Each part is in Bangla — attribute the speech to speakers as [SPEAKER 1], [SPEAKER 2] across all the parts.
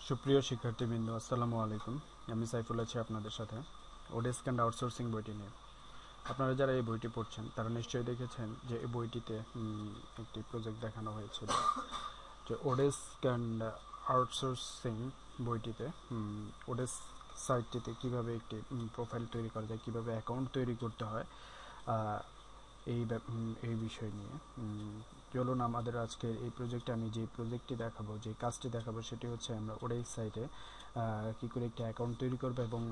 [SPEAKER 1] সুপ্রিয় শিক্ষার্থীবৃন্দ, আসসালামু আলাইকুম। আমি সাইফুল আছি আপনাদের সাথে ওডেস্ক অ্যান্ড আউটসোর্সিং বইটি নিয়ে। আপনারা যারা এই বইটি পড়ছেন তারা নিশ্চয়ই দেখেছেন যে এই বইটিতে একটি প্রজেক্ট দেখানো হয়েছিল যে ওডেস্ক অ্যান্ড আউটসোর্সিং বইটিতে ওডেস্ক সাইটটিতে কীভাবে একটি প্রোফাইল তৈরি করা যায়, কীভাবে অ্যাকাউন্ট তৈরি করতে হয়, এই বিষয় নিয়ে। চলুন আমাদের আজকের এই প্রজেক্টে আমি যে প্রজেক্টটি দেখাবো, যে কাজটি দেখাবো, সেটি হচ্ছে আমরা ওডেস্ক সাইটে কী করে একটি অ্যাকাউন্ট তৈরি করবো এবং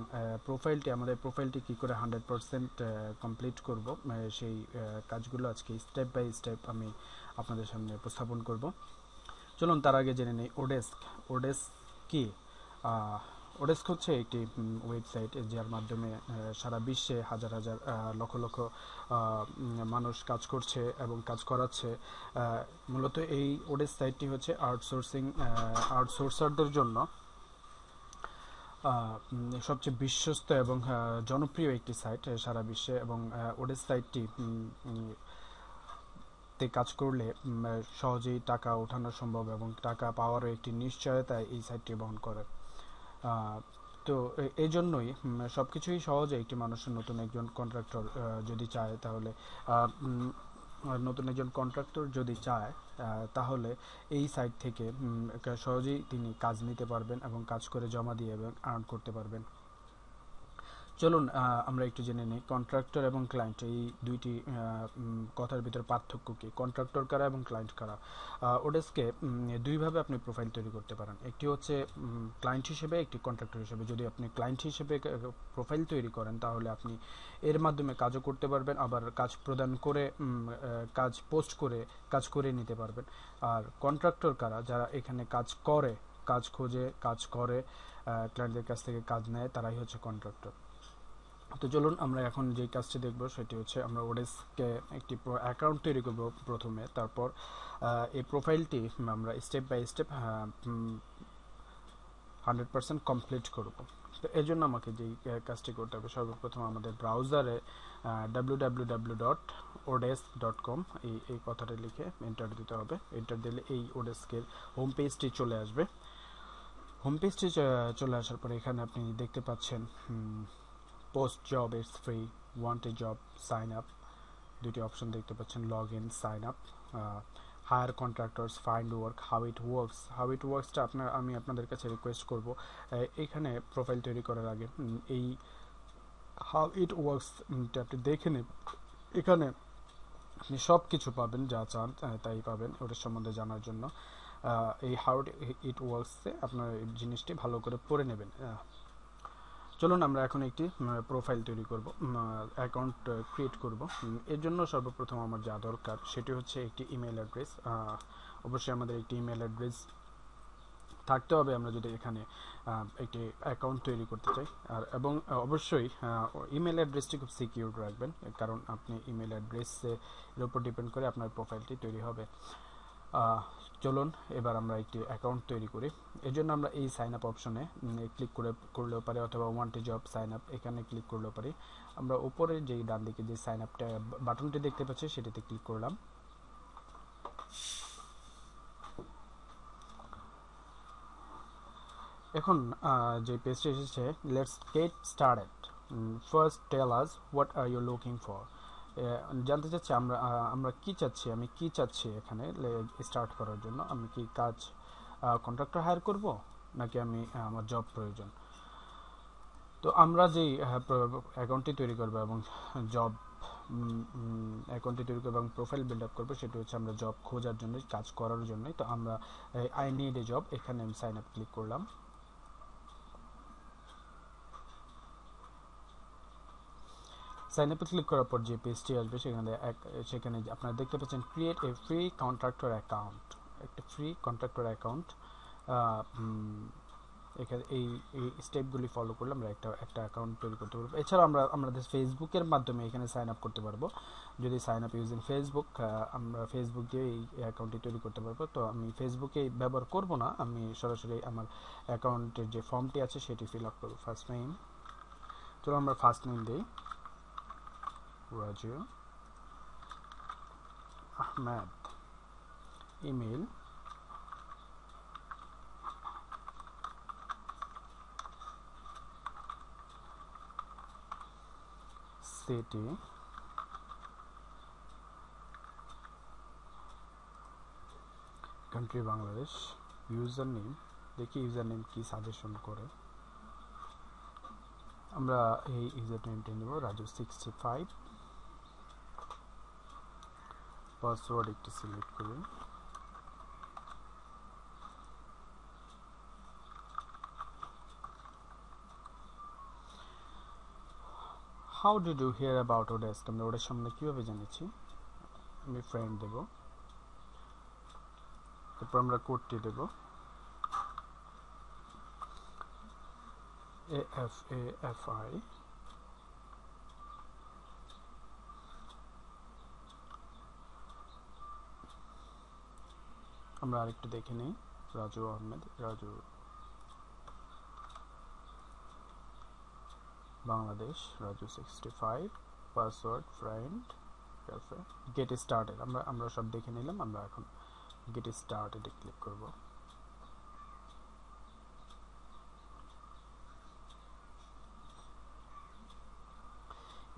[SPEAKER 1] আমাদের প্রোফাইলটি কী করে 100% কমপ্লিট করব, সেই কাজগুলো আজকে স্টেপ বাই স্টেপ আমি আপনাদের সামনে উপস্থাপন করব। চলুন তার আগে জেনে নেই ওডেস্ক কি। ওডেস্ক হচ্ছে একটি ওয়েবসাইট যার মাধ্যমে সারা বিশ্বে হাজার হাজার লক্ষ লক্ষ মানুষ কাজ করছে এবং কাজ করাচ্ছে। মূলত এই ওডেস্ক সাইটটি হচ্ছে আউটসোর্সারদের জন্য সবচেয়ে বিশ্বস্ত এবং জনপ্রিয় একটি সাইট সারা বিশ্বে। এবং ওডেস্ক সাইটটি তে কাজ করলে সহজেই টাকা ওঠানো সম্ভব এবং টাকা পাওয়ারও একটি নিশ্চয়তা এই সাইটটি বহন করে। তো এই জন্যই সব কিছুই সহজে একটি মানুষের নতুন একজন কন্ট্রাক্টর যদি চায় তাহলে এই সাইট থেকে সহজেই তিনি কাজ নিতে পারবেন এবং কাজ করে জমা দিয়ে এবং আর্ন করতে পারবেন। চলুন আমরা একটু জেনে নিই কন্ট্রাক্টর এবং ক্লায়েন্ট এই দুইটি কথার ভিতরে পার্থক্য কী, কন্ট্রাক্টর কারা এবং ক্লায়েন্ট কারা। ওডেস্কে দুইভাবে আপনি প্রোফাইল তৈরি করতে পারেন, একটি হচ্ছে ক্লায়েন্ট হিসেবে, একটি কন্ট্রাক্টর হিসেবে। যদি আপনি ক্লায়েন্ট হিসেবে প্রোফাইল তৈরি করেন তাহলে আপনি এর মাধ্যমে কাজও করতে পারবেন, আবার কাজ প্রদান করে কাজ পোস্ট করে কাজ করে নিতে পারবেন। আর কন্ট্রাক্টর কারা, যারা এখানে কাজ করে, কাজ খোঁজে, কাজ করে, ক্লায়েন্টদের কাছ থেকে কাজ নেয়, তারাই হচ্ছে কন্ট্রাক্টর। তো চলুন আমরা এখন যে কাজটি দেখব সেটি হচ্ছে আমরা ওডেস্কে একটি অ্যাকাউন্ট তৈরি করব প্রথমে। তারপর এই প্রোফাইলটি আমরা স্টেপ বাই স্টেপ 100% কমপ্লিট করব। তো এর জন্য আমাকে যেই কাজটি করতে হবে, সর্বপ্রথম আমাদের ব্রাউজারে www.odesk.com এই কথাটা লিখে এন্টার দিতে হবে। এন্টার দিলে এই ওডেস্কের হোম পেজটি চলে আসবে। হোম পেজটি চলে আসার পরে এখানে আপনি দেখতে পাচ্ছেন post job, it's free, want a job, sign up, দুটি অপশন দেখতে পাচ্ছেন, log in, sign up, hire contractors, find work, how it ওয়ার্কসটা আমি আপনাদের কাছে রিকোয়েস্ট করব এখানে প্রোফাইল তৈরি করার আগে এই হাউ ইট ওয়ার্কসটা আপনি দেখে নেন। এখানে আপনি সব কিছু পাবেন, যা চান তাই পাবেন ওটার সম্বন্ধে জানার জন্য। এই হাউ ইট ওয়ার্কসে আপনার এই জিনিসটি ভালো করে পড়ে নেবেন। চলুন আমরা এখন একটি প্রোফাইল তৈরি করব, অ্যাকাউন্ট ক্রিয়েট করব। এর জন্য সর্বপ্রথম আমার যা দরকার সেটি হচ্ছে একটি ইমেল অ্যাড্রেস। অবশ্যই আমাদের একটি ইমেল অ্যাড্রেস থাকতে হবে আমরা যদি এখানে একটি অ্যাকাউন্ট তৈরি করতে চাই। এবং অবশ্যই ইমেল অ্যাড্রেসটি খুব সিকিউর রাখবেন, কারণ আপনি ইমেল অ্যাড্রেসের উপর ডিপেন্ড করে আপনার প্রোফাইলটি তৈরি হবে। চলুন এবার আমরা একটি অ্যাকাউন্ট তৈরি করি। এর জন্য আমরা এই সাইন আপ অপশনে ক্লিক করলেও পারি, অথবা want a job, sign up, এখানে ক্লিক করলেও পারি। আমরা উপরে যেই ডান দিকে যে সাইন আপটা বাটনটি দেখতে পাচ্ছি সেটিতে ক্লিক করলাম। এখন যে পেজটি এসেছে, let's get started, first tell us what are you looking for. জানতে চাচ্ছি আমরা কি চাচ্ছি, আমি কি চাচ্ছি এখানে স্টার্ট করার জন্য। আমি কি কাজ কন্ট্রাক্টর হায়ার করব, নাকি আমার জব প্রয়োজন। তো আমরা যেই অ্যাকাউন্টটি তৈরি করবো এবং জব অ্যাকাউন্টটি তৈরি করবো এবং প্রোফাইল বিল্ড আপ করবো, সেটি হচ্ছে আমরা জব খোঁজার জন্য, কাজ করার জন্যই। তো আমরা আই নিড এ জব, এখানে আমি সাইন আপ ক্লিক করলাম। সাইন আপে ক্লিক করার পর যে পেজটি আসবে সেখানে আপনারা দেখতে পাচ্ছেন create a free contractor account, একটা ফ্রি কন্ট্রাক্টর অ্যাকাউন্ট। এখানে এই স্টেপগুলি ফলো করলে আমরা একটা অ্যাকাউন্ট তৈরি করতে পারবো। এছাড়া আমাদের ফেসবুকের মাধ্যমে এখানে সাইন আপ করতে পারবো। যদি সাইন আপ ইউজিং ফেসবুক, আমরা ফেসবুক দিয়ে এই অ্যাকাউন্টটি তৈরি করতে পারবো। তো আমি ফেসবুকে ব্যবহার করব না, আমি সরাসরি আমার অ্যাকাউন্টের যে ফর্মটি আছে সেটি ফিল আপ করবো। ফার্স্ট নেম, চলো আমরা ফার্স্ট নেম দিই Raju Ahmed, email city, country Bangladesh, user name, দেখি ইউজার নেম কি সাজেশন করে। আমরা এই ইউজার নেমটা নেব রাজু65, পাসওয়ার্ড একটু সিলেক্ট করি। How did you hear about oDesk, আমরা ওদের সামনে কীভাবে জেনেছি। আমি ফ্রেন্ড দেব, তারপর আমরা কোডটি দেব AFAFI, আমরা আরেকটু দেখে নিই। রাজু আহমেদ, রাজু বাংলাদেশ, রাজু65, পাসওয়ার্ড ফ্রেন্ড, গেট স্টার্টেড, আমরা সব দেখে নিলাম। আমরা এখন গেট স্টার্টেডে ক্লিক করব।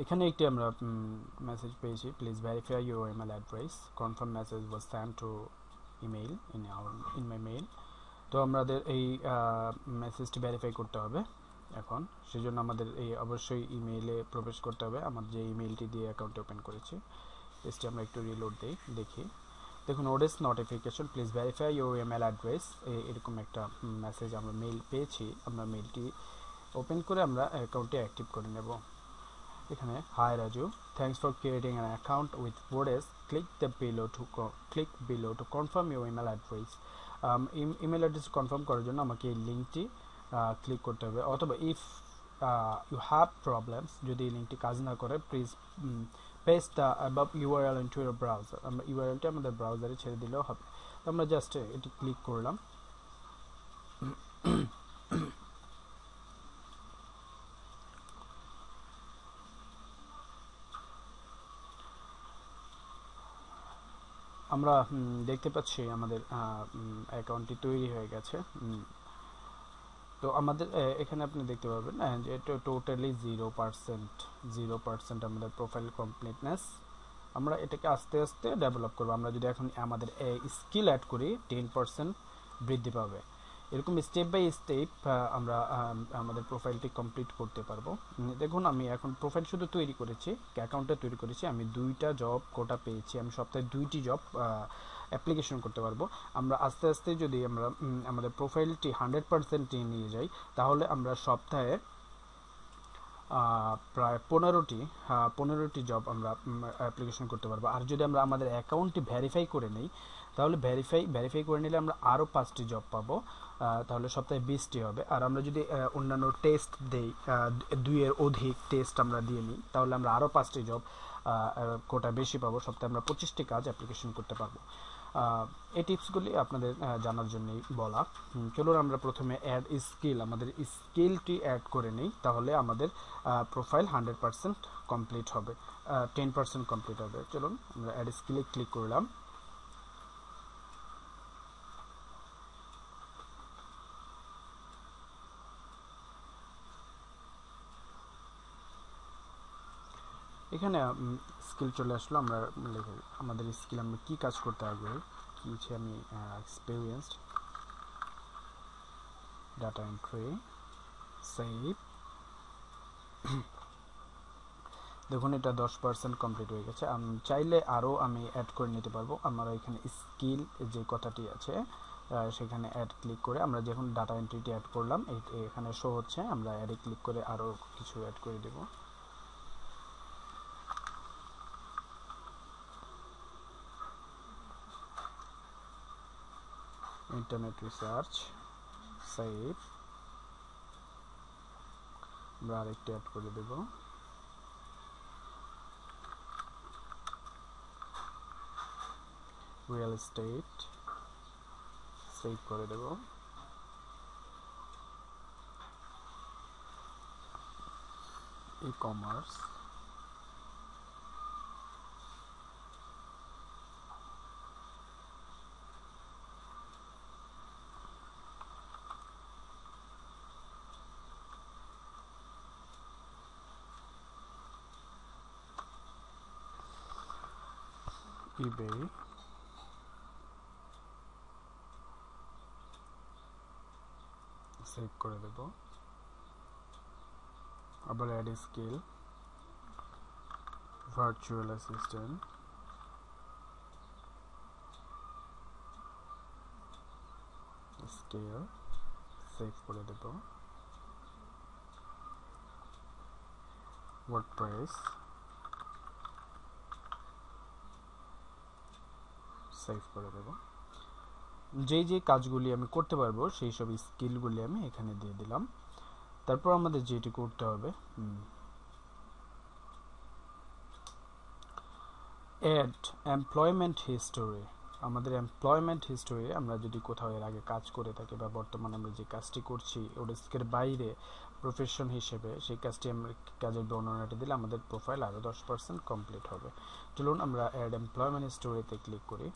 [SPEAKER 1] এখানে একটি আমরা মেসেজ পেয়েছি, please verify your email address, confirm message was send to email in my mail. তো আমাদের এই মেসেজটি ভেরিফাই করতে হবে এখন, সেজন্য আমাদের এই অবশ্যই ইমেইলে প্রবেশ করতে হবে, আমার যে ইমেইলটি দিয়ে অ্যাকাউন্ট ওপেন করেছি। পেজটি আমরা একটু রিলোড দিই, দেখি। দেখুন oDesk notification, please verify your email address, এরকম একটা মেসেজ আমরা মেইল পেয়েছি। আমরা মেইলটি ওপেন করে আমরা অ্যাকাউন্টটি অ্যাক্টিভ করে নেব। এখানে hi Raju, thanks for creating an account with oDesk, click below to confirm your email address. Email address confirm করার জন্য আমাকে এই লিঙ্কটি ক্লিক করতে হবে, অথবা ইফ ইউ হ্যাভ প্রবলেমস, যদি এই লিঙ্কটি কাজ না করে, please paste the above URL into your browser. আমরা ইউআরএলটি আমাদের ব্রাউজারে ছেড়ে দিলেও হবে। তো আমরা জাস্ট এটি ক্লিক করলাম। আমরা দেখতে পাচ্ছি আমাদের অ্যাকাউন্টটি তৈরি হয়ে গেছে। তো আমাদের এখানে আপনি দেখতে পাবেন যে টোটালি 0% আমাদের প্রোফাইল কমপ্লিটনেস। আমরা এটাকে আস্তে আস্তে ডেভেলপ করবো। আমরা যদি এখন আমাদের স্কিল অ্যাড করি 10% বৃদ্ধি পাবে। এরকম স্টেপ বাই স্টেপ আমরা আমাদের প্রোফাইলটি কমপ্লিট করতে পারবো। দেখুন আমি এখন প্রোফাইল শুধু তৈরি করেছি, অ্যাকাউন্টটা তৈরি করেছি, আমি 2টা জব কোটা পেয়েছি, আমি সপ্তাহে 2টি জব অ্যাপ্লিকেশন করতে পারবো। আমরা আস্তে আস্তে যদি আমরা আমাদের প্রোফাইলটি 100% নিয়ে যাই, তাহলে আমরা সপ্তাহে প্রায় 15টি জব আমরা অ্যাপ্লিকেশন করতে পারবো। আর যদি আমরা আমাদের অ্যাকাউন্টটি ভেরিফাই করে নিই, তাহলে ভেরিফাই করে নিলে আমরা আরও 5টি জব পাবো, তাহলে সপ্তাহে 20টি হবে। আর আমরা যদি অন্যান্য টেস্ট দেই, 2-এর অধিক টেস্ট আমরা দিয়ে নিই, তাহলে আমরা আরও 5টি জব কোটা বেশি পাবো, সপ্তাহে আমরা 25টি কাজ অ্যাপ্লিকেশন করতে পারবো। এই টিপসগুলি আপনাদের জানার জন্যই বলা। চলুন আমরা প্রথমে অ্যাড স্কিল, আমাদের স্কিলটি অ্যাড করে নিই, তাহলে আমাদের প্রোফাইল 100% কমপ্লিট হবে, 10% কমপ্লিট হবে। চলুন আমরা অ্যাড স্কিলে ক্লিক করলাম। এখানে স্কিল চলে আসলো। আমরা আমাদের স্কিল, আমরা কি কাজ করতে আগ্রহী, কি হচ্ছে আমি এক্সপিরিয়েন্সড, ডাটা এন্ট্রি, সেভ। দেখুন এটা 10% কমপ্লিট হয়ে গেছে। আমি চাইলে আরও আমি অ্যাড করে নিতে পারবো। আমরা এখানে স্কিল যে কথাটি আছে সেখানে অ্যাড ক্লিক করে আমরা যখন ডাটা এন্ট্রিটি অ্যাড করলাম, এখানে শো হচ্ছে, আমরা অ্যাডে ক্লিক করে আরও কিছু অ্যাড করে দেব। Internet research, save. আমরা আরেকটি অ্যাড করে দেব, রিয়েল এস্টেট, সেভ করে দেব। ই-কমার্স, ইবে সেভ করে দেব। আবার add skill, virtual assistant, skill save করে দেব। ওয়ার্ডপ্রেস সেভ করে দেব। যেই যে কাজগুলি আমি করতে পারবো সেই সব স্কিলগুলি আমি এখানে দিয়ে দিলাম। তারপর আমাদের যেটি করতে হবে, অ্যাড এমপ্লয়মেন্ট হিস্টোরি। আমাদের এমপ্লয়মেন্ট হিস্টোরি আমরা যদি কোথাও এর আগে কাজ করে থাকি বা বর্তমানে আমরা যে কাজটি করছি ওডেস্কের বাইরে প্রফেশন হিসেবে সেই কাজটি আমরা কাজের বর্ণনাটি দিলে আমাদের প্রোফাইল আরও 10% কমপ্লিট হবে। চলুন আমরা অ্যাড এমপ্লয়মেন্ট হিস্টোরিতে ক্লিক করি।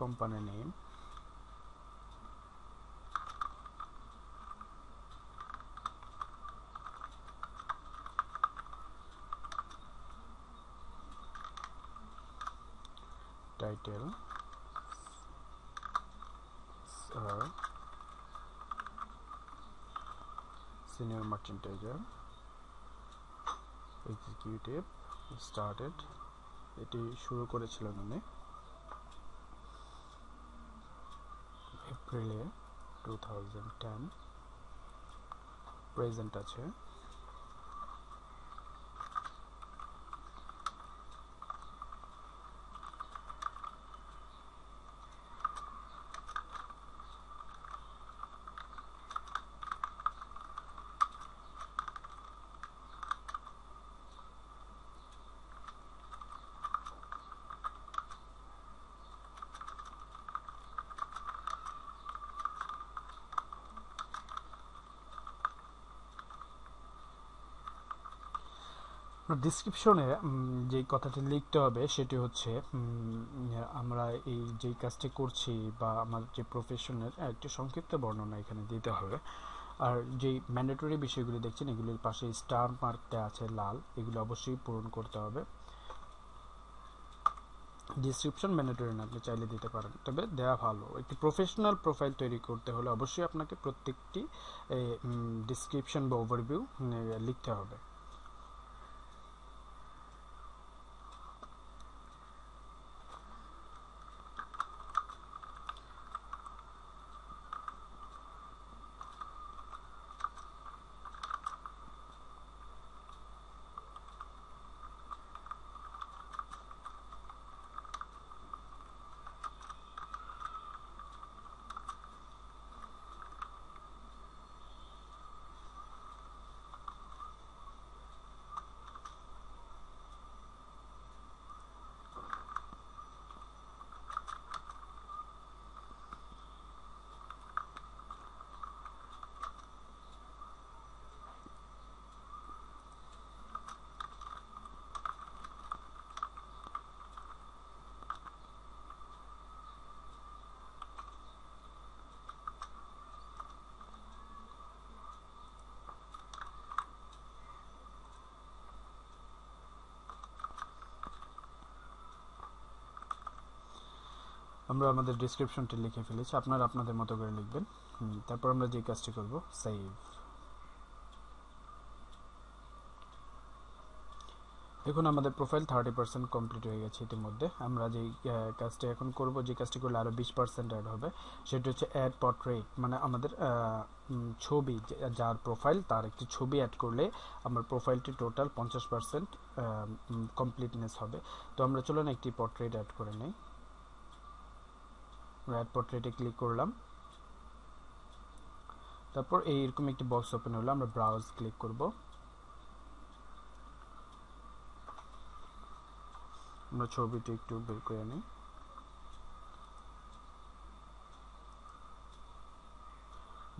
[SPEAKER 1] Company name, title, senior merchandiser, executive, started, এটি শুরু করেছিলেন উনি এপ্রিলে 2010, প্রেজেন্ট আছে। ডিসক্রিপশনে যে কথাটি লিখতে হবে সেটি হচ্ছে আমরা এই যে কাজটি করছি বা আমার যে প্রফেশনের একটি সংক্ষিপ্ত বর্ণনা এখানে দিতে হবে। আর যেই ম্যান্ডেটরি বিষয়গুলি দেখছেন এগুলির পাশে স্টার মার্কটা আছে লাল, এগুলো অবশ্যই পূরণ করতে হবে। ডিসক্রিপশন ম্যান্ডেটরি না, আপনি চাইলে দিতে পারেন, তবে দেওয়া ভালো। একটি প্রফেশনাল প্রোফাইল তৈরি করতে হলে অবশ্যই আপনাকে প্রত্যেকটি ডিসক্রিপশন বা ওভারভিউ লিখতে হবে। আমরা আমাদের ডিসক্রিপশনটি লিখে ফেলেছি, আপনারা আপনাদের মতো করে লিখবেন। তারপর আমরা যে কাজটি করব, সেভ। দেখুন আমাদের প্রোফাইল 30% কমপ্লিট হয়ে গেছে ইতিমধ্যে। আমরা যেই কাজটি এখন করব, যে কাজটি করলে আরও 20% অ্যাড হবে, সেটা হচ্ছে অ্যাড পোর্ট্রেট। মানে আমাদের ছবি, যার প্রোফাইল তার একটি ছবি অ্যাড করলে আমার প্রোফাইলটি টোটাল 50% কমপ্লিটনেস হবে। তো আমরা চলুন একটি পোর্ট্রেট অ্যাড করে নিই। অ্যাড পোর্ট্রেটে ক্লিক করলাম, তারপর এইরকম একটি বক্স ওপেন হলো, আমরা ব্রাউজ ক্লিক করব। আমরা ছবিটি একটু বের করে নিই,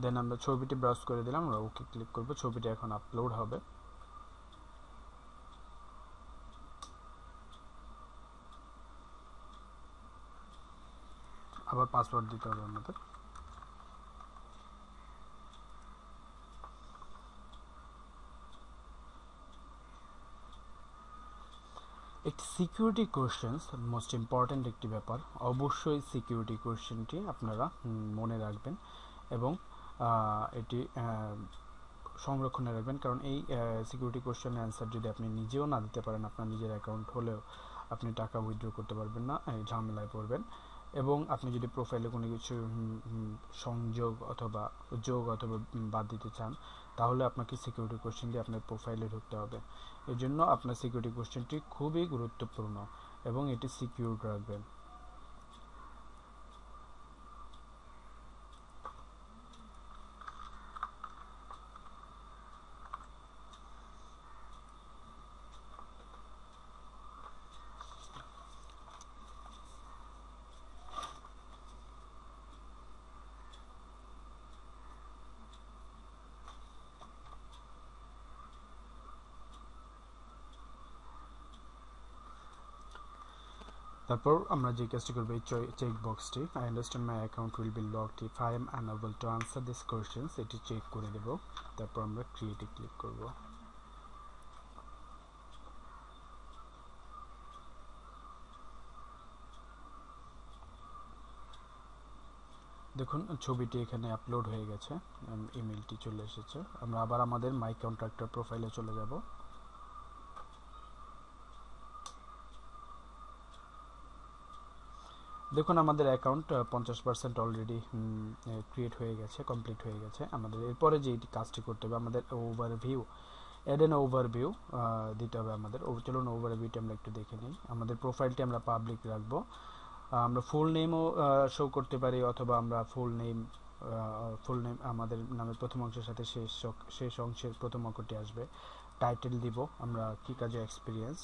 [SPEAKER 1] দেন আমরা ছবিটি ব্রাউজ করে দিলাম, আমরা ওকে ক্লিক করব। ছবিটি এখন আপলোড হবে। আবার পাসওয়ার্ড দিতে হবে আমাদের। একটি সিকিউরিটি কোশ্চেন্স মোস্ট ইম্পর্ট্যান্ট একটি ব্যাপার, অবশ্যই সিকিউরিটি কোশ্চেনটি আপনারা মনে রাখবেন এবং এটি সংরক্ষণে রাখবেন, কারণ এই সিকিউরিটি কোশ্চেনের অ্যান্সার যদি আপনি নিজেও না দিতে পারেন, আপনার নিজের অ্যাকাউন্ট হলেও আপনি টাকা উইথড্র করতে পারবেন না, ঝামেলায় পড়বেন। এবং আপনি যদি প্রোফাইলে কোনো কিছু সংযোগ অথবা যোগ অথবা বাদ দিতে চান, তাহলে আপনাকে সিকিউরিটি কোশ্চেন দিয়ে আপনার প্রোফাইলে ঢুকতে হবে। এর জন্য আপনার সিকিউরিটি কোশ্চেনটি খুবই গুরুত্বপূর্ণ এবং এটি সিকিউর রাখবেন। তারপর আমরা যে কাজটি করব, এই চেক বক্সটি I understand my account will be locked if I am unable to answer this questions, এটি চেক করে দেব। তারপর আমরা ক্রিয়েটে ক্লিক করব। দেখুন ছবিটি এখানে আপলোড হয়ে গেছে, ইমেলটি চলে এসেছে। আমরা আবার আমাদের মাই কন্ট্রাক্টর প্রোফাইলে চলে যাব। দেখুন আমাদের অ্যাকাউন্ট 50% অলরেডি ক্রিয়েট হয়ে গেছে, কমপ্লিট হয়ে গেছে। আমাদের এরপরে যে কাজটি করতে হবে, আমাদের ওভারভিউ, অ্যাড এন ওভারভিউ দিতে হবে আমাদের। চলুন ওভারভিউটি আমরা একটু দেখে নিই। আমাদের প্রোফাইলটি আমরা পাবলিক রাখবো। আমরা ফুল নেমও শো করতে পারি, অথবা আমরা ফুল নেম আমাদের নামের প্রথম অংশের সাথে শেষ অংশের প্রথম অক্ষরটি আসবে। টাইটেল দিব আমরা কি কাজে experience,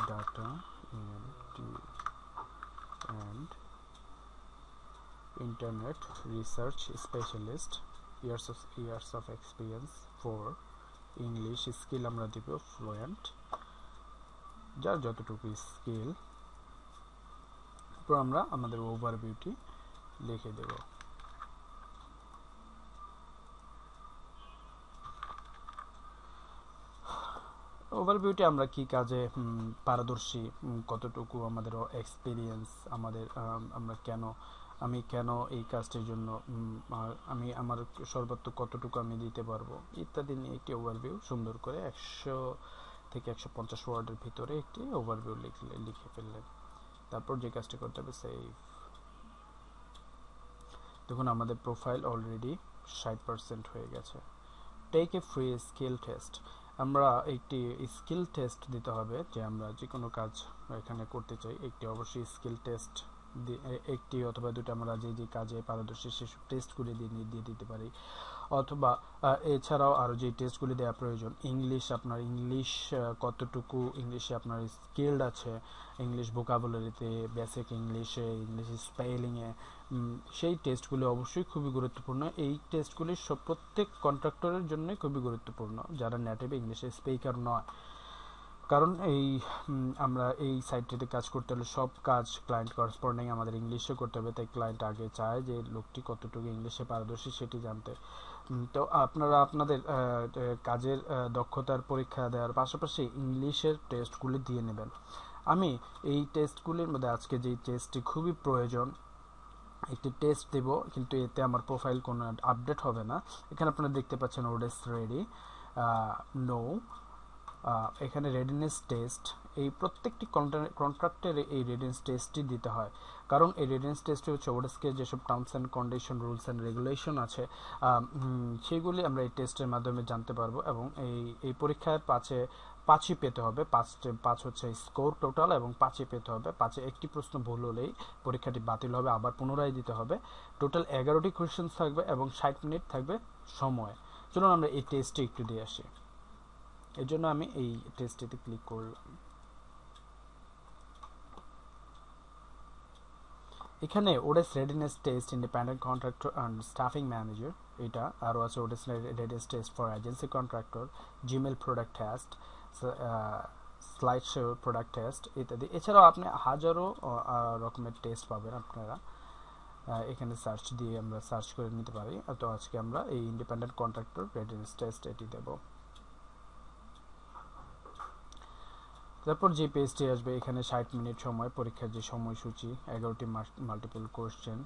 [SPEAKER 1] data and internet research specialist, years of experience for English skill আমরা দিব fluent, যার যতটুকু স্কিল। তারপর আমরা আমাদের ওভারভিউটি লিখে দেব। ওভারভিউটি আমরা কি কাজে পারদর্শী, কতটুকু আমাদের এক্সপিরিয়েন্স, আমরা আমি কেন এই কাজটির জন্য আমি আমার সর্বোচ্চ কতটুকু আমি দিতে পারবো ইত্যাদি নিয়ে একটি ওভারভিউ সুন্দর করে 100 থেকে 150 ওয়ার্ডের ভিতরে একটি ওভারভিউ লিখে ফেললেন। তারপর যে কাজটি করতে হবে সেভ। দেখুন আমাদের প্রোফাইল অলরেডি 60% হয়ে গেছে। Take a free skill test, আমরা একটি স্কিল টেস্ট দিতে হবে, যে আমরা যে কোনো কাজ এখানে করতে চাই একটি অবশ্যই স্কিল টেস্ট, একটি অথবা দুটো আমরা যে কাজে পারদর্শী সেসব টেস্টগুলি দিয়ে দিতে পারি। অথবা এছাড়াও আরও যে টেস্টগুলি দেওয়া প্রয়োজন, আপনার ইংলিশ কতটুকু ইংলিশে আপনার স্কিলড আছে, ইংলিশ ভোকাবুলারিতে, বেসিক ইংলিশে, ইংলিশ স্পেলিংয়ে, সেই টেস্টগুলি অবশ্যই খুবই গুরুত্বপূর্ণ। এই টেস্টগুলি প্রত্যেক কন্ট্রাক্টরের জন্য খুবই গুরুত্বপূর্ণ যারা নেটিভ ইংলিশে স্পিকার নয়, কারণ আমরা এই সাইটটিতে কাজ করতে হলে সব কাজ ক্লায়েন্ট করেসপন্ডিং আমাদের ইংলিশে করতে হবে, তাই ক্লায়েন্ট আগে চায় যে লোকটি কতটুকু ইংলিশে পারদর্শী সেটি জানতে। তো আপনারা আপনাদের কাজের দক্ষতার পরীক্ষা দেওয়ার পাশাপাশি ইংলিশের টেস্টগুলি দিয়ে নেবেন। আমি এই টেস্টগুলির মধ্যে আজকে যে টেস্টটি খুবই প্রয়োজন, একটি টেস্ট দেব, কিন্তু এতে আমার প্রোফাইল কোনো আপডেট হবে না। এখানে আপনারা দেখতে পাচ্ছেন ওডেস রেডি, নো, এখানে রেডিনেস টেস্ট। এই প্রত্যেকটি কন্ট্রাক্টের এই রেডিনেস টেস্টটি দিতে হয়, কারণ এই রেডিনেস টেস্টে হচ্ছে ওডেস্কের যেসব terms and condition, rules and regulation আছে সেগুলি আমরা এই টেস্টের মাধ্যমে জানতে পারবো। এবং এই পরীক্ষায় 5ই পেতে হবে, 5 হচ্ছে স্কোর টোটাল, এবং 5ই পেতে হবে। 5-এ একটি প্রশ্ন ভুল হলেই পরীক্ষাটি বাতিল হবে, আবার পুনরায় দিতে হবে। টোটাল 11টি কোয়েশ্চেন থাকবে এবং 60 মিনিট থাকবে সময়। চলুন আমরা এই টেস্টটি একটু দিয়ে আসি। এর জন্য আমি এই টেস্টটিতে ক্লিক করলাম। এখানে oDesk readiness test, independent contractor and staffing manager, এটা আরও আছে oDesk readiness test for agency contractor, Gmail product test, slideshow product test ইত্যাদি। এছাড়াও আপনি হাজারো রকমের টেস্ট পাবেন আপনারা এখানে সার্চ দিয়ে আমরা সার্চ করে নিতে পারি। তো আজকে আমরা এই ইন্ডিপেন্ডেন্ট কন্ট্রাক্টর রেডিনেস টেস্ট এটি দেব। তারপর যে পেজটি আসবে এখানে 60 মিনিট সময়, পরীক্ষার যে সময়সূচি, 11টি মাল্টিপল কোশ্চেন,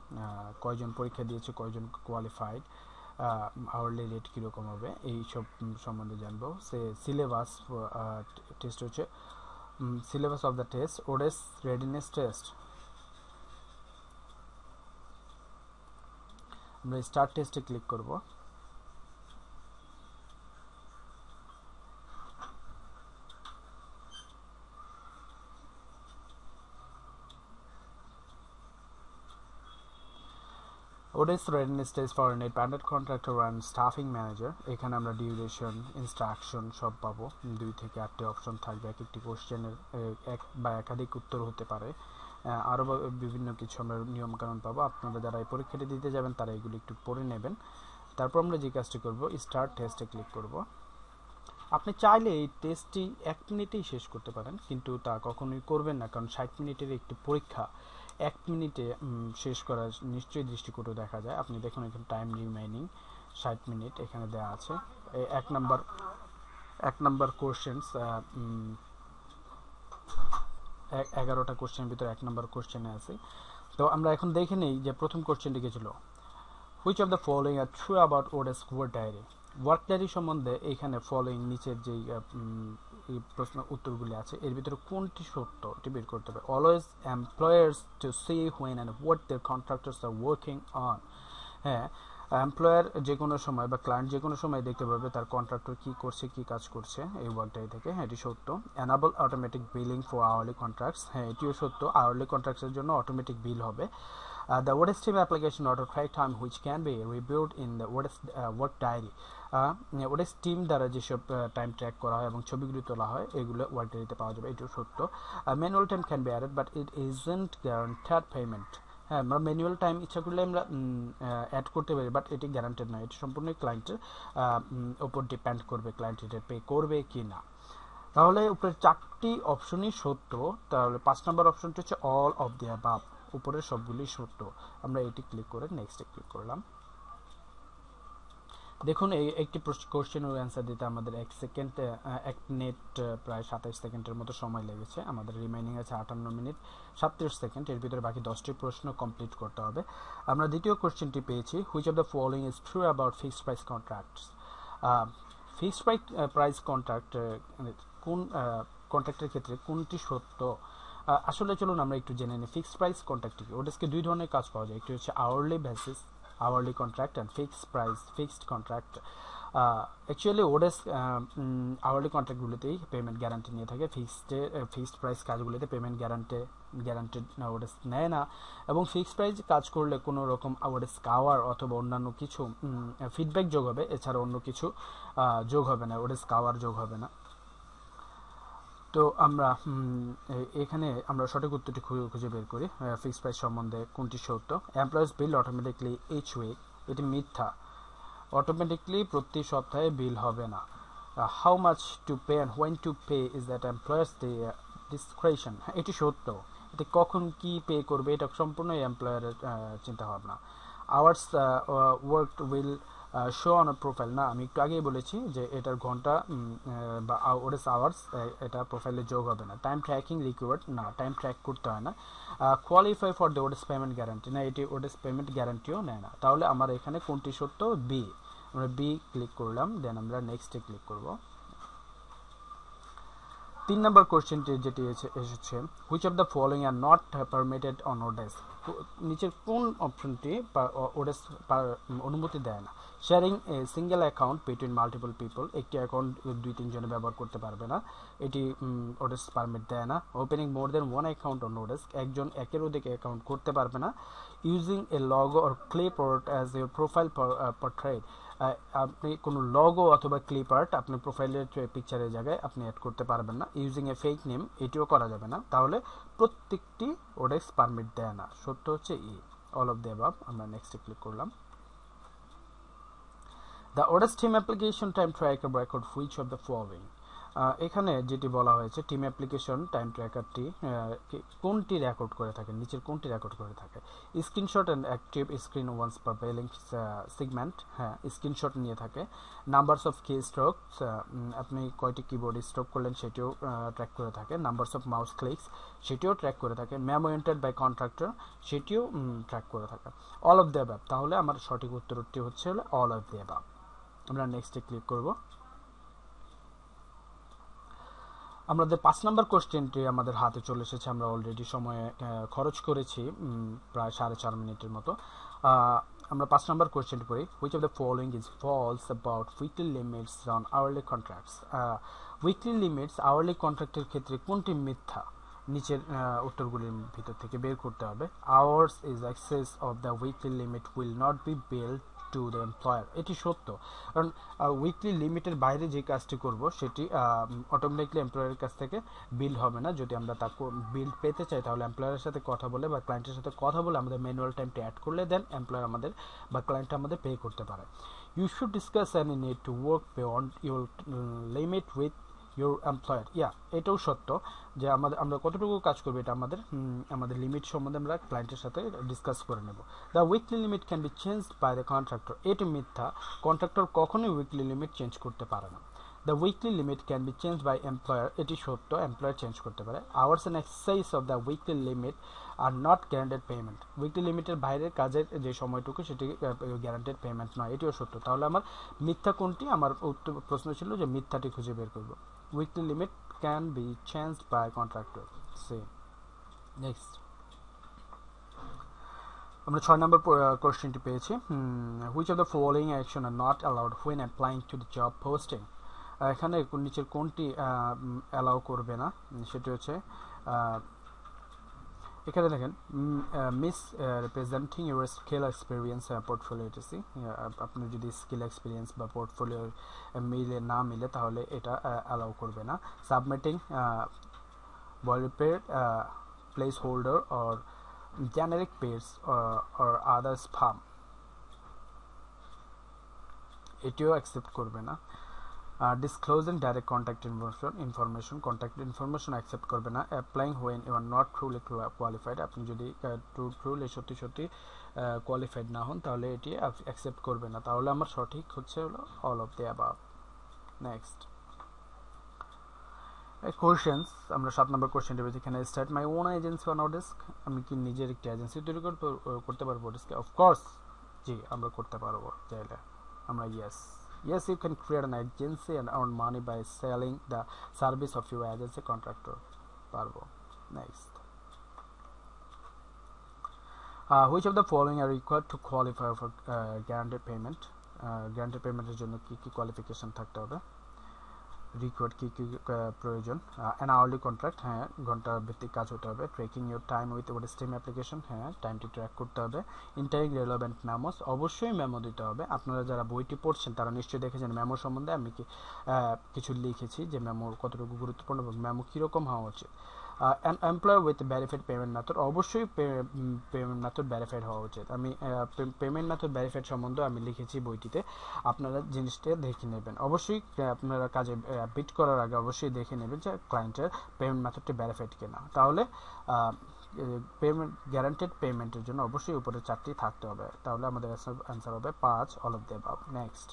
[SPEAKER 1] কয়জন পরীক্ষা দিয়েছে, কয়জন কোয়ালিফাইড, আওয়ারলি রেট কীরকম হবে, এই সব সম্বন্ধে জানবো। সিলেবাস টেস্ট হচ্ছে syllabus of the test, ODES readiness test. আমরা স্টার্ট টেস্টে ক্লিক করব। ODES readiness test for an independent contractor and staffing manager। এখানে আমরা ডিউরেশন, ইনস্ট্রাকশন সব পাবো। 2 থেকে 8টি অপশন থাকবে, এক একটি কোশ্চেনের এক বা একাধিক উত্তর হতে পারে, আরও বিভিন্ন কিছু আমরা নিয়মকানুন পাবো। আপনারা যারা এই পরীক্ষাটি দিতে যাবেন তারা এগুলো একটু পড়ে নেবেন। তারপর আমরা যে কাজটি করব, স্টার্ট টেস্টে ক্লিক করব। আপনি চাইলে এই টেস্টটি 1 মিনিটেই শেষ করতে পারেন, কিন্তু তা কখনোই করবেন না, কারণ 60 মিনিটের একটি পরীক্ষা 1 মিনিটে শেষ করা নিশ্চয়ই দৃষ্টিকটু দেখা যায়। আপনি দেখুন এখানে টাইম রিমাইনিং 60 মিনিট এখানে দেওয়া আছে। এক নাম্বার কোশ্চেন্স 11টা কোশ্চেনের ভিতরে 1 নাম্বার কোশ্চেনে আছে। তো আমরা এখন দেখে নেই যে প্রথম কোশ্চেনটি কি ছিল, which of the following are true about oDesk work diary. Work diary সম্বন্ধে এখানে ফলোইং নিচের যেই প্রশ্ন উত্তরগুলি আছে এর ভিতরে কোনটি সত্য এটি বের করতে হবে। Always employers to see when and what their contractors are working on. হ্যাঁ, এমপ্লয়ার যে কোনো সময় বা ক্লায়েন্ট যে কোনো সময় দেখতে পারবে তার কন্ট্রাক্টর কি করছে, কি কাজ করছে এই ওয়ার্ক ডায়েরি থেকে। হ্যাঁ, এটি সত্য। Enable automatic billing for hourly contracts. হ্যাঁ, এটিও সত্য, আওয়ারলি কন্ট্রাক্টসের জন্য অটোমেটিক বিল হবে। The ODES team application auto track time which can be reviewed in the ODES work diary. ODES team দ্বারা যেসব টাইম ট্র্যাক করা হয় এবং ছবিগুলি তোলা হয় এগুলো ওয়ার্ক ডায়েরিতে পাওয়া যাবে, এটিও সত্য। Manual time can be added but it isn't guaranteed payment. হ্যাঁ, আমরা ম্যানুয়াল টাইম ইচ্ছা করলে আমরা অ্যাড করতে পারি, বাট এটি গ্যারান্টেড নয়, এটি সম্পূর্ণ ক্লায়েন্টের ওপর ডিপেন্ড করবে, ক্লায়েন্ট এটা পে করবে কি না। তাহলে উপরের 4টি অপশনই সত্য। তাহলে 5 নম্বর অপশনটি হচ্ছে অল অফ দি অ্যাবাভ, উপরের সবগুলি সত্য। আমরা এটি ক্লিক করে নেক্সটে ক্লিক করলাম। দেখুন এই একটি কোশ্চেনের অ্যান্সার দিতে আমাদের 1 মিনিট প্রায় 27 সেকেন্ডের মতো সময় লেগেছে। আমাদের রিমাইনিং আছে 58 মিনিট 37 সেকেন্ড। এর ভিতরে বাকি 10টি প্রশ্ন কমপ্লিট করতে হবে। আমরা দ্বিতীয় কোশ্চেনটি পেয়েছি, which of the following is true about fixed price contracts. Fixed price contract, কোন কন্ট্রাক্টের ক্ষেত্রে কোনটি সত্য। আসলে চলুন আমরা একটু জেনে নিই ফিক্সড প্রাইস কন্ট্রাক্ট কি। ওডেসকে 2 ধরনের কাজ পাওয়া যায়, একটি হচ্ছে hourly basis, hourly contract, and fixed price, fixed contract. Actually oDesk hourly কন্ট্রাক্টগুলিতেই পেমেন্ট গ্যারান্টি নিয়ে থাকে, ফিক্সড প্রাইস কাজগুলিতে পেমেন্ট গ্যারান্টেড ওডেস নেয় না, এবং ফিক্সড প্রাইস কাজ করলে কোনো রকম ওডেস কাওয়ার অথবা অন্যান্য কিছু ফিডব্যাক যোগ হবে, এছাড়া অন্য কিছু যোগ হবে না, ওডেস কাওয়ার যোগ হবে না। তো আমরা এখানে আমরা সঠিক উত্তরটি খুঁজে বের করি। ফিক্সড প্রাইস সম্বন্ধে কোনটি সত্য। এমপ্লয়ার্স বিল অটোমেটিকলি ইচ উইক, এটি মিথ্যা, অটোমেটিকলি প্রতি সপ্তাহে বিল হবে না। How much to pay and when to pay is that employers description, এটি সত্য, এটি কখন কি পে করবে এটা সম্পূর্ণ এমপ্লয়ারের চিন্তাভাবনা। Hours worked will show on profile, না আমি একটু আগেই বলেছি যে এটার ঘন্টা বা ওডেস আওয়ার্স এটা প্রোফাইলে যোগ হবে না। টাইম ট্র্যাকিং রিকোয়ার্ড, না টাইম ট্র্যাক করতে হয় না। Qualify for the oDesk payment guarantee, না এটি ওডেস পেমেন্ট গ্যারান্টিও নেয় না। তাহলে আমার এখানে কোনটি সত্য, বি। আমরা বি ক্লিক করলাম, দেন আমরা নেক্সটে ক্লিক করব। 3 নম্বর কোশ্চেনটি যেটি এসেছে, which of the following are not permitted on oDesk. নিচের কোন অপশনটি ওডেস অনুমতি দেয় না। Sharing a single account between multiple people, একটি অ্যাকাউন্ট 2-3 জনে ব্যবহার করতে পারবে না, এটি ওডেস পারমিট দেয় না। Opening more than 1 account on oDesk, একজন একের অধিক অ্যাকাউন্ট করতে পারবে না। Using a logo or clip art as your profile portrait, আপনি কোনো লগো অথবা ক্লিপ আর্ট আপনি প্রোফাইলের পিকচারের জায়গায় আপনি অ্যাড করতে পারবেন না। ইউজিং এ ফেক নেম, এটিও করা যাবে না। তাহলে প্রত্যেকটি ওডেস পারমিট দেয় না, সত্য হচ্ছে ই, অল অফ দ্য অ্যাবাভ। আমরা নেক্সটে ক্লিক করলাম। The ODES team application time tracker record which of the following. এখানে যেটি বলা হয়েছে টিম অ্যাপ্লিকেশন টাইম ট্র্যাকারটি কোনটি রেকর্ড করে থাকে, নিচের কোনটি রেকর্ড করে থাকে? Screenshot and active screen once per billing segment, হ্যাঁ স্ক্রিনশট নিয়ে থাকে। নাম্বারস অফ কি স্ট্রোকস, আপনি কয়টি কিবোর্ড স্ট্রোক করলেন সেটিও ট্র্যাক করে থাকে। নাম্বারস অফ মাউস ক্লিকস, সেটিও ট্র্যাক করে থাকে। মেমো এন্টার্ড বাই কন্ট্রাক্টর, সেটিও ট্র্যাক করে থাকে। অল অফ দ্য অ্যাবাভ, তাহলে আমার সঠিক উত্তরটি হচ্ছে হলো অল অফ দ্য অ্যাবাভ। আমরা নেক্সটে ক্লিক করব। আমাদের 5 নম্বর কোশ্চেনটি আমাদের হাতে চলে এসেছে। আমরা অলরেডি সময় খরচ করেছি প্রায় 4.5 মিনিটের মতো। আমরা 5 নম্বর কোশ্চেনটি পড়ি। Which of the following is false about weekly limits on hourly contracts? Weekly limits hourly কন্ট্রাক্টের ক্ষেত্রে কোনটি মিথ্যা? নিচের উত্তরগুলির ভিতর থেকে বের করতে হবে। Hours is access of the weekly limit will not be build to the employer, এটি সত্য, কারণ উইকলি লিমিটের বাইরে যে কাজটি করব সেটি অটোমেটিকলি এমপ্লয়ারের কাছ থেকে বিল হবে না। যদি আমরা তা বিল পেতে চাই তাহলে এমপ্লয়ারের সাথে কথা বলে বা ক্লায়েন্টের সাথে কথা বলে আমাদের ম্যানুয়াল টাইমটা অ্যাড করলে দেন এমপ্লয়ার আমাদের বা ক্লায়েন্ট আমাদের পে করতে পারে। You should discuss any need to work beyond your limit with your employer, এটাও সত্য যে আমরা কতটুকু কাজ করবো এটা আমাদের লিমিট সম্বন্ধে আমরা ক্লায়েন্টের সাথে ডিসকাস করে নেব। The weekly limit can be changed by the contractor, এটি মিথ্যা, কন্ট্রাক্টর কখনোই উইকলি লিমিট চেঞ্জ করতে পারে না। The weekly limit can be change by employer, এটি সত্য, এমপ্লয়ার চেঞ্জ করতে পারে। Hours and exercise of the weekly limit are not guaranteed payment, weekly লিমিটের বাইরের কাজের যে সময়টুকু সেটি গ্যারান্টেড পেমেন্ট নয়, এটিও সত্য। তাহলে আমার মিথ্যা কোনটি? আমার উত্তর প্রশ্ন ছিল যে মিথ্যাটি খুঁজে বের করব। Weekly limit can be changed by contractor. Next আমরা 6 নম্বর কোশ্চেনটি পেয়েছি। Which of the following action are not allowed when applying to the job posting? এখানে নিচের কোনটি অ্যালাউ করবে না? সেটি হচ্ছে এখানে দেখেন miss representing your skill experience portfolio ATC, আপনি যদি স্কিল এক্সপিরিয়েন্স বা পোর্টফোলিও না মিলে তাহলে এটা অ্যালাউ করবে না। Submitting violated placeholder or generic pairs or other spam, এটিও অ্যাকসেপ্ট করবে না। Disclosing direct contact information contact information accept করবে না। Applying when you are not truly qualified, আপনি যদি ট্রুলি সত্যি কোয়ালিফাইড না হন তাহলে এটি অ্যাকসেপ্ট করবে না। তাহলে আমার সঠিক হচ্ছে হলো all of the above. Next questions, আমরা 7 নম্বর কোশ্চেনটি পেয়েছি। এখানে start my own agency on oDesk, আমি কি নিজের একটি এজেন্সি তৈরি করতে পারবো অডিস্কে? অফকোর্স জি, আমরা করতে পারবো চাইলে। আমরা yes you can create an agency and earn money by selling the service of your agency contractor, পারবো। Next which of the following are required to qualify for guaranteed payment? guaranteed পেমেন্টের জন্য কি কি কোয়ালিফিকেশন থাকতে হবে? রিকোয়ার্ড কি কি প্রয়োজন? অ্যান আওয়ারলি কন্ট্রাক্ট, হ্যাঁ ঘন্টা ভিত্তিক কাজ হতে হবে। Tracking your time with oDesk team application, হ্যাঁ টাইমটি ট্র্যাক করতে হবে। ইন্টারিং রেলেভেন্ট মেমোস, অবশ্যই মেমো দিতে হবে। আপনারা যারা বইটি পড়ছেন তারা নিশ্চয়ই দেখেছেন মেমো সম্বন্ধে আমি কিছু লিখেছি যে মেমো কতটুকু গুরুত্বপূর্ণ এবং মেমো কীরকম হওয়া উচিত। An employer with verified payment method, অবশ্যই পেমেন্ট মেথড ভ্যারিফাইড হওয়া উচিত। আমি পেমেন্ট মেথড ভ্যারিফাইড সম্বন্ধে আমি লিখেছি বইটিতে, আপনারা জিনিসটা দেখে নেবেন। অবশ্যই আপনারা কাজে বিট করার আগে অবশ্যই দেখে নেবেন যে ক্লায়েন্টের পেমেন্ট মেথডটি ভ্যারিফাইড কিনা, তাহলে পেমেন্ট গ্যারান্টেড পেমেন্টের জন্য অবশ্যই উপরে 4টি থাকতে হবে। তাহলে আমাদের অ্যান্সার হবে 5 all of the above. Next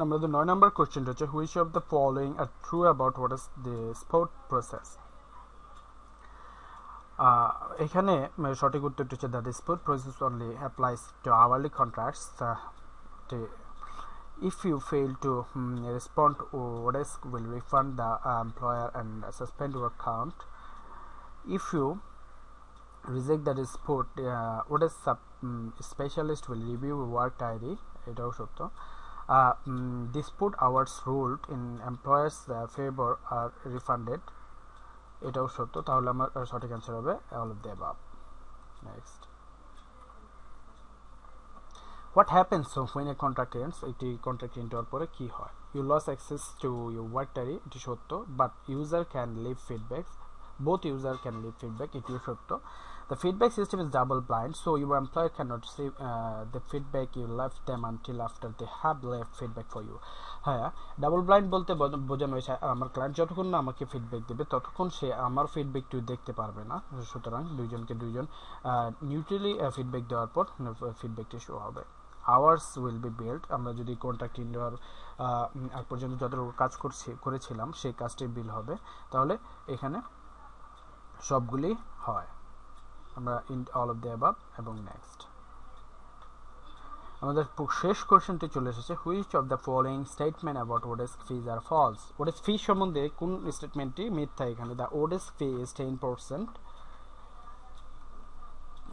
[SPEAKER 1] আমাদের 9 নম্বর কোশ্চেনটা হচ্ছে which of the following are true about what is the spot process? এখানে সঠিক উত্তরটি হচ্ছে the spot process only applies to hourly contracts. If you fail to respond, Odesk will refund the employer and suspend your account. If you reject the dispute, Odesk specialist will review work diary. এটাও সত্য। Dispute hours ruled in employer's favor are refunded. এটাও সত্য। তাহলে আমার সঠিক অ্যান্সার হবে all of the above. Next, what happens when a contract ends? একটি কন্ট্রাক্ট এন্ড হওয়ার পরে কি হয়? You lost access to your work diary, এটি সত্য, but user can leave feedback, both user can leave feedback, এটিও সত্য। The feedback system is double blind, so your employer cannot see the feedback you left them until after they have left feedback for you. হ্যাঁ, ডাবল ব্লাইন্ড বলতে বোঝানো হয়েছে আমার ক্লায়েন্ট যতক্ষণ না আমাকে ফিডব্যাক দেবে ততক্ষণ সে আমার ফিডব্যাকটি দেখতে পারবে না। সুতরাং দুইজন নিউট্রালি ফিডব্যাক দেওয়ার পর ফিডব্যাকটি শো হবে। আওয়ার্স উইল বি বিল্ড, আমরা যদি কন্ট্রাক্ট ইন দেওয়ার আগ পর্যন্ত যতটুকু কাজ করেছিলাম সেই কাজটি বিল হবে, তাহলে এখানে সবগুলি হয়। আমরা in all of the above এবং নেক্সট। আমাদের শেষ কোশ্চেনটি চলে এসেছে, which of the following statement about oDesk fees are false. ODesk fee সম্বন্ধে কোন স্টেটমেন্টটি মিথ্যা? এখানে দ্য ওডেস্ক ফি ইজ 10%,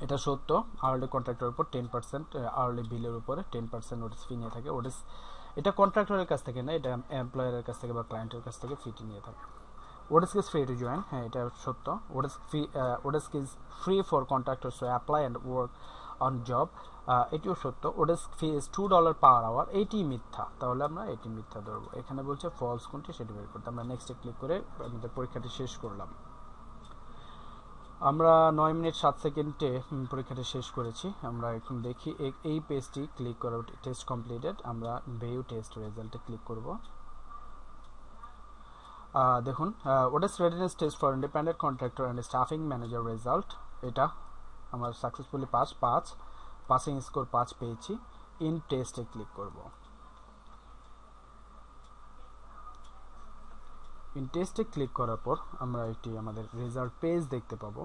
[SPEAKER 1] এটা সত্য। আওয়ারলি কন্ট্রাক্টরের উপর 10%, আওয়ারলি বিলের উপরে 10% ওডেস্ক ফি নিয়ে থাকে। এটা কন্ট্রাক্টরের কাছ থেকে না, এটা এমপ্লয়ারের কাছ থেকে বা ক্লায়েন্টের কাছ থেকে ফিটি নিয়ে থাকে। ODesk is free to join, হ্যাঁ এটা সত্য। ODesk is free for contractors to apply and work on job, এটিও সত্য। ODesk fee is $2 per hour, এটি মিথ্যা, তাহলে আমরা এটি মিথ্যা ধরবো। এখানে বলছে ফলস কোনটি সেটি বের করতে। আমরা নেক্সটে ক্লিক করে আমাদের পরীক্ষাটি শেষ করলাম। আমরা 9 মিনিট 7 সেকেন্ডে পরীক্ষাটি শেষ করেছি। আমরা এখন দেখি এই পেজটি ক্লিক করা, টেস্ট কমপ্লিটেড। আমরা ভিউ টেস্ট রেজাল্টে ক্লিক করব। দেখুন, oDesk readiness test for independent contractor and staffing manager result, এটা আমরা সাকসেসফুলি পাসিং স্কোর 5 পেয়েছি। ইন টেস্টে ক্লিক করব। ইন টেস্টে ক্লিক করার পর আমরা একটি আমাদের রেজাল্ট পেজ দেখতে পাবো।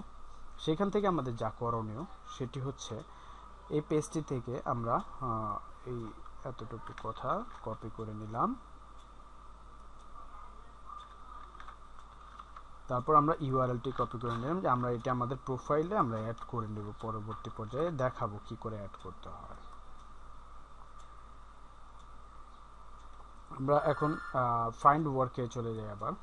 [SPEAKER 1] সেখান থেকে আমাদের যা করণীয় সেটি হচ্ছে এই পেজটি থেকে আমরা এই এতটুকু কথা কপি করে নিলাম, তারপর আমরা ইউআরএলটি কপি করে নিলাম যে আমরা এটা আমাদের প্রোফাইলে আমরা অ্যাড করে নেব। পরবর্তী পর্যায়ে দেখাবো কি করে অ্যাড করতে হয়। আমরা এখন ফাইন্ড ওয়ার্কে চলে যাই। আবার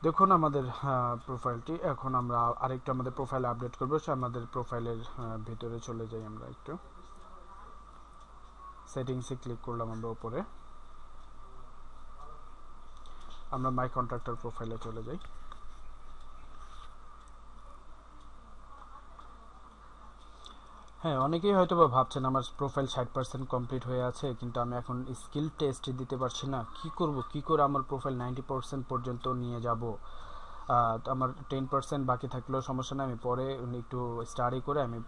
[SPEAKER 1] দেখুন আমাদের প্রোফাইলটি, এখন আমরা আরেকটু আমাদের প্রোফাইল আপডেট করবো। আমাদের প্রোফাইলের ভিতরে চলে যাই। আমরা একটু সেটিংসে ক্লিক করলাম, আমরা উপরে আমরা মাই কন্ট্রাক্টর প্রোফাইলে চলে যাই। হ্যাঁ, অনেকেই হয়তো বা ভাবছেন আমার প্রোফাইল 60% কমপ্লিট হয়ে আছে, কিন্তু আমি এখন স্কিল টেস্ট দিতে পারছি না। কি করে আমার প্রোফাইল 90% পর্যন্ত নিয়ে যাব? আমার 10% বাকি থাকলেও সমস্যা নেই, আমি পরে একটু স্টাডি করে আমি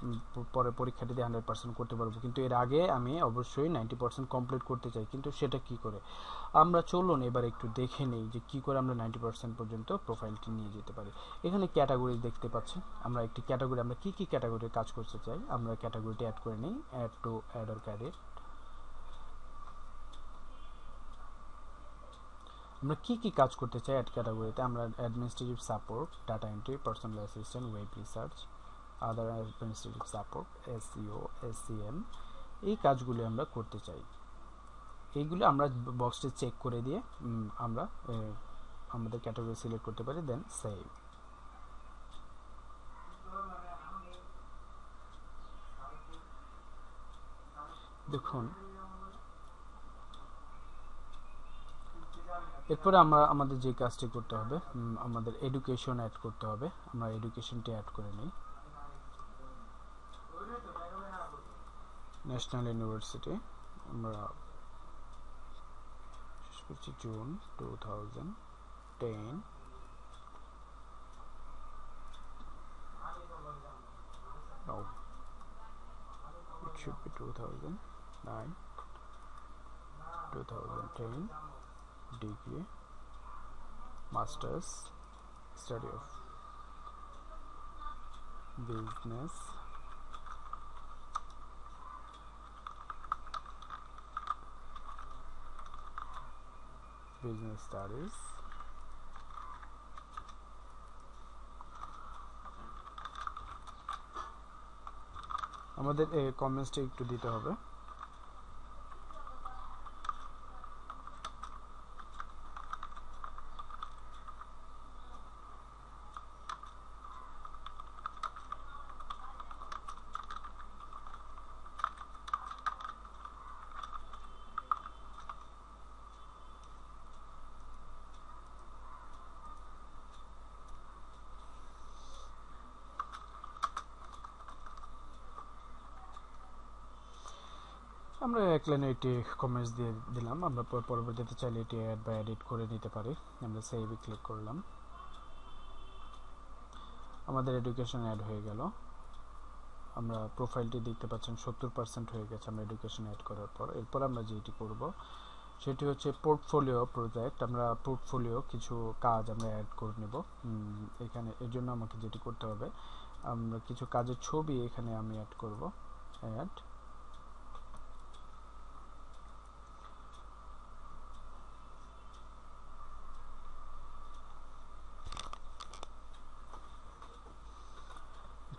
[SPEAKER 1] পরে পরীক্ষাটি দিয়ে 100% করতে পারবো। কিন্তু এর আগে আমি অবশ্যই 90% কমপ্লিট করতে চাই, কিন্তু সেটা কি করে? আমরা চলুন এবার একটু দেখে নেই যে কি করে আমরা 90% পর্যন্ত প্রোফাইলটি নিয়ে যেতে পারি। এখানে ক্যাটাগরি দেখতে পাচ্ছেন, আমরা একটি ক্যাটাগরি, আমরা কি ক্যাটাগরির কাজ করতে চাই আমরা ক্যাটাগরিটি অ্যাড করে নিই। Add to add or career, আমরা কি কাজ করতে চাই অ্যাড ক্যাটাগরিতে। আমরা administrative support, data entry, personal assistant, web research, other administrative support, SEO, SCM, এই কাজগুলি আমরা করতে চাই। এইগুলো আমরা বক্সটি চেক করে দিয়ে আমরা আমাদের ক্যাটাগরি সিলেক্ট করতে পারি, দেন সেভ। দেখুন এরপরে আমরা আমাদের যে কাজটি করতে হবে, আমাদের এডুকেশন অ্যাড করতে হবে। আমরা এডুকেশনটি অ্যাড করে নিই। ন্যাশনাল ইউনিভার্সিটি, আমরা শেষ করছি June 2010। No, it should be 2009, 2010 degree, masters, study of business, business studies, আমাদের এই কমেন্টসটা একটু দিতে হবে। আমরা এক লাইনে এটি কমেন্টস দিয়ে দিলাম। আমরা পরবর্তীতে চাইলে এটি অ্যাড বা এডিট করে নিতে পারি। আমরা সেভে ক্লিক করলাম, আমাদের এডুকেশন অ্যাড হয়ে গেল। আমরা প্রোফাইলটি দেখতে পাচ্ছেন 70% হয়ে গেছে আমরা এডুকেশন অ্যাড করার পর। এরপর আমরা যেটি করব সেটি হচ্ছে পোর্টফোলিও প্রজেক্ট। আমরা পোর্টফোলিও কিছু কাজ আমরা অ্যাড করে নেব এখানে। এর জন্য আমাকে যেটি করতে হবে, আমরা কিছু কাজের ছবি এখানে আমি অ্যাড করব। অ্যাড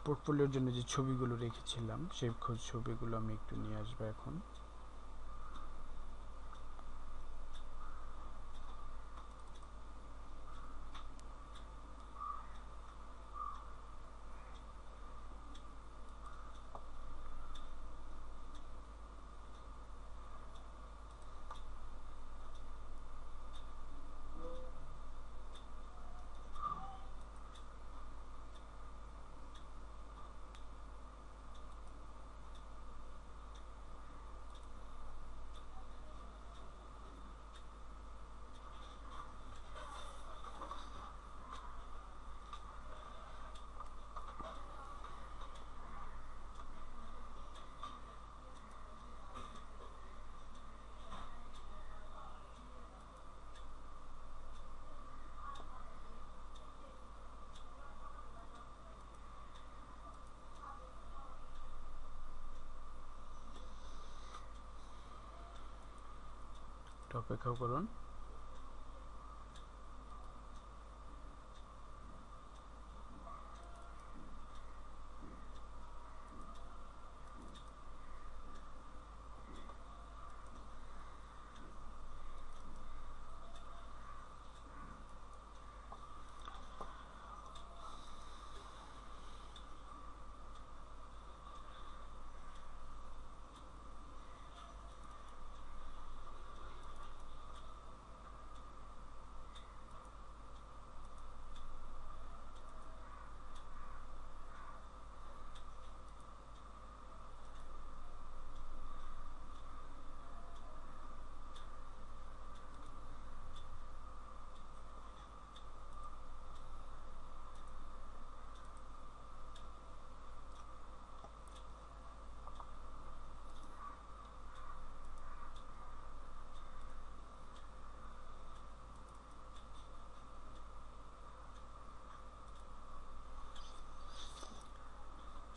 [SPEAKER 1] পোর্টফোলিওর জন্য যে ছবিগুলো রেখেছিলাম সেই ছবিগুলো আমি একটু নিয়ে আসবো এখন। অপেক্ষা করুন।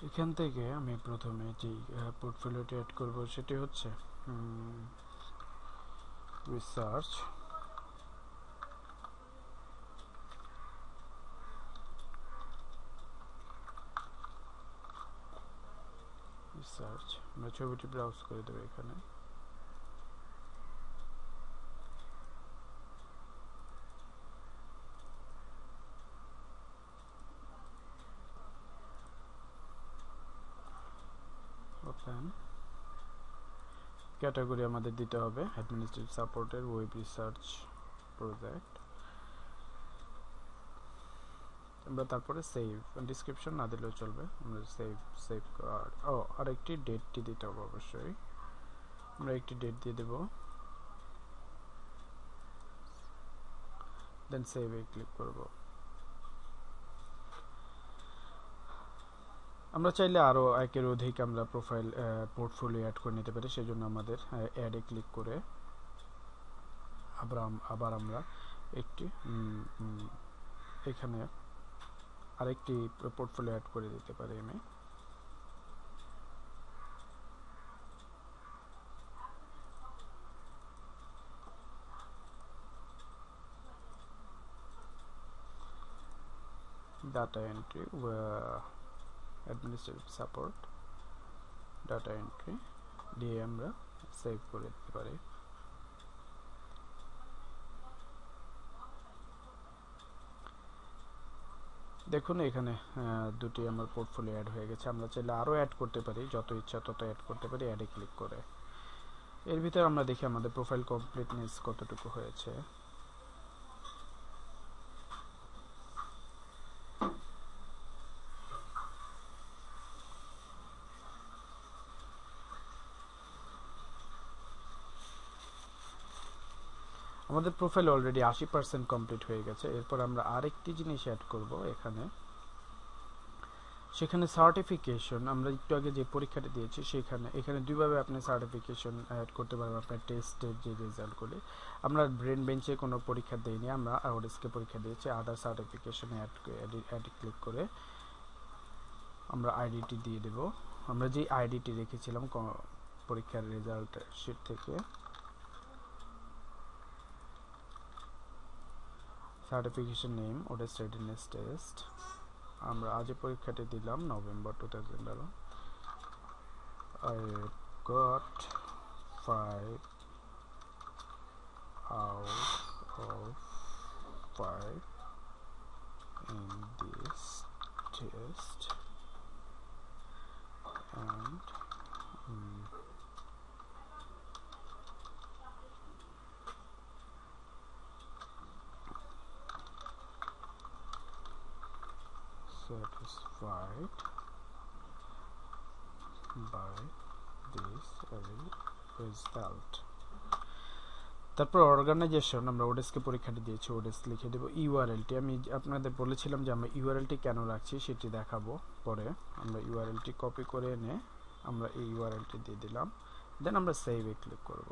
[SPEAKER 1] এখান থেকে আমি প্রথমে যে পোর্টফোলিওটি অ্যাড করব সেটি হচ্ছে রিসার্চ। আমরা ছবিটি ব্রাউজ করে দেবো এখানে। ওপেন। ক্যাটাগরি আমাদের দিতে হবে অ্যাডমিনিস্ট্রেটিভ সাপোর্টের ওয়েব রিসার্চ প্রজেক্ট। আমরা তারপরে সেভ, ডিসক্রিপশন না দিলেও চলবে। আমরা সেভ আরেকটি ডেটটি দিতে হবে অবশ্যই। আমরা একটি ডেট দিয়ে দেব, দেন সেভে ক্লিক করব। আমরা চাইলে আরও একের অধিক আমরা প্রোফাইল পোর্টফোলিও অ্যাড করে নিতে পারি। সেজন্য আমাদের অ্যাডে ক্লিক করে আবার আমরা একটি এখানে আরেকটি পোর্টফোলিও অ্যাড করে দিতে পারি আমি। Data entry, administrative support, data entry দিয়ে আমরা সেভ করে দিতে পারি। দেখুন এখানে দুটি আমার পোর্টফোলিও অ্যাড হয়ে গেছে। আমরা চাইলে আরও অ্যাড করতে পারি, যত ইচ্ছা তত অ্যাড করতে পারি অ্যাডে ক্লিক করে। এর ভিতরে আমরা দেখি আমাদের প্রোফাইল কমপ্লিটনেস কতটুকু হয়েছে। আমাদের প্রোফাইল অলরেডি 80% কমপ্লিট হয়ে গেছে। এরপর আমরা আরেকটি জিনিস অ্যাড করব এখানে, সেখানে সার্টিফিকেশন। আমরা একটু আগে যে পরীক্ষাটা দিয়েছি এখানে দুইভাবে আপনি সার্টিফিকেশন অ্যাড করতে পারবেন আপনার টেস্টের যে রেজাল্টগুলি। আমরা ব্রেন বেঞ্চে কোনো পরীক্ষা দিইনি, আমরা আউটস্কে পরীক্ষা দিয়েছি। আদার সার্টিফিকেশনে অ্যাড ক্লিক করে আমরা আইডিটি দিয়ে দেব। আমরা যে আইডিটি রেখেছিলাম পরীক্ষার রেজাল্ট শিট থেকে, সার্টিফিকেশন নেম ওডেস রেডিনেস টেস্ট, আমরা আজ পরীক্ষাটি দিলাম November 2011। I got 5 out of 5 in this test and satisfied by this result. তারপর অর্গানাইজেশন, আমরা ওডেসকে পরীক্ষাটি দিয়েছি, ওডেস লিখে দেব। ইউআরএলটি আমি আপনাদের বলেছিলাম যে আমরা ইউআরএলটি কেন রাখছি সেটি দেখাবো পরে। আমরা ইউআরএলটি কপি করে এনে আমরা এই ইউআরএলটি দিয়ে দিলাম, দেন আমরা সেভে ক্লিক করব।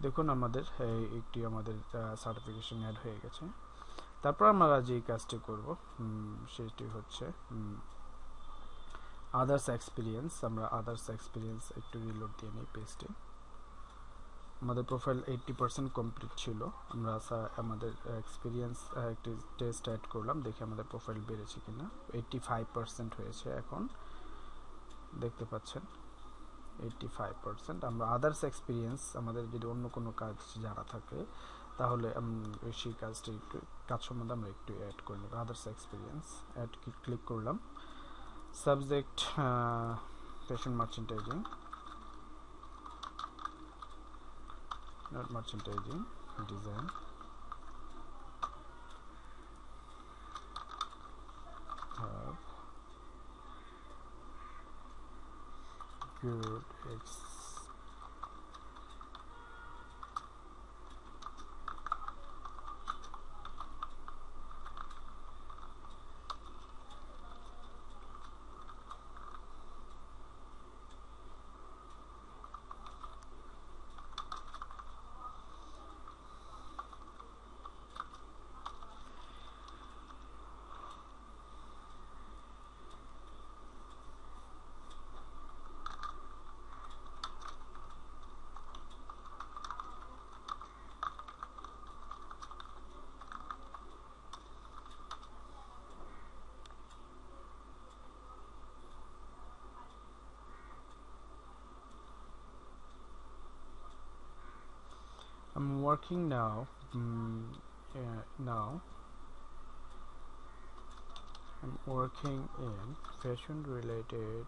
[SPEAKER 1] দেখুন আমাদের আমাদের সার্টিফিকেশন অ্যাড হয়ে গেছে। তারপর আমরা যে কাজটি করব সেটি হচ্ছে আদার্স এক্সপিরিয়েন্স। আমরা আদার্স এক্সপিরিয়েন্স একটু রিলোড দিয়ে নিই পেজটি। আমাদের প্রোফাইল 80% কমপ্লিট ছিল। আমরা আমাদের এক্সপিরিয়েন্স একটি টেস্ট অ্যাড করলাম, দেখে আমাদের প্রোফাইল বেড়েছে কিনা। 85% হয়েছে, এখন দেখতে পাচ্ছেন 85%। আমরা আদার্স এক্সপিরিয়েন্স, আমাদের যদি অন্য কোনো কাজ জানা থাকে তাহলে সেই কাজটি কাজ সম্বন্ধে আমরা একটু অ্যাড করে নেব। আদার্স এক্সপিরিয়েন্স অ্যাড ক্লিক করলাম। Subject fashion merchandising, not merchandising, design, have good I'm working now. Now I'm working in fashion related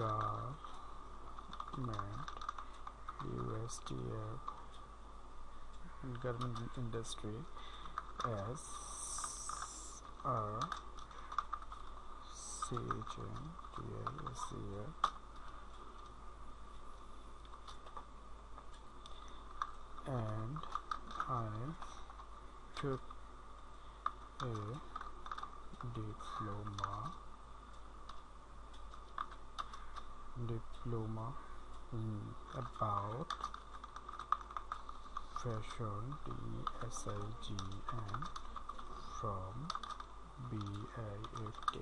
[SPEAKER 1] garment, USTF and garment industry as a CHN and I took a diploma about fashion, DSIGN from BIFT.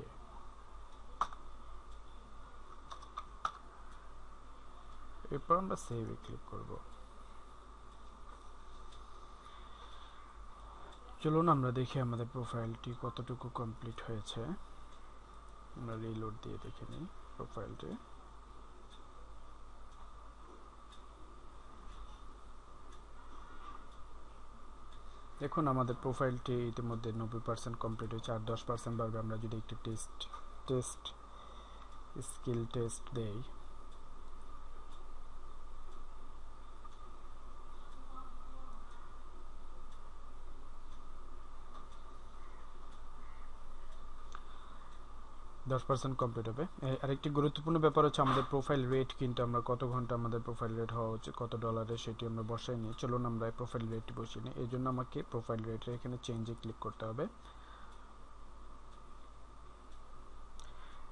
[SPEAKER 1] এরপর আমরা সেভে ক্লিক করব। চলুন আমরা দেখি আমাদের প্রোফাইলটি কতটুকু কমপ্লিট হয়েছে। আমরা রিলোড দিয়ে দেখে নিই প্রোফাইলটি। দেখুন আমাদের প্রোফাইলটি ইতিমধ্যে 90% কমপ্লিট হয়েছে, আর 10% বাড়বে আমরা যদি একটি স্কিল টেস্ট দেই। 10% কমপ্লিট হবে। আরেকটি গুরুত্বপূর্ণ ব্যাপার হচ্ছে আমাদের প্রোফাইল রেট, কিন্তু আমরা কত ঘন্টা আমাদের প্রোফাইল রেট হওয়া উচিত, কত ডলারে, সেটি আমরা বসাই নিই। চলুন আমরা প্রোফাইল রেট বসিয়ে নিই। এই জন্য আমাকে প্রোফাইল রেটের এখানে চেঞ্জে ক্লিক করতে হবে।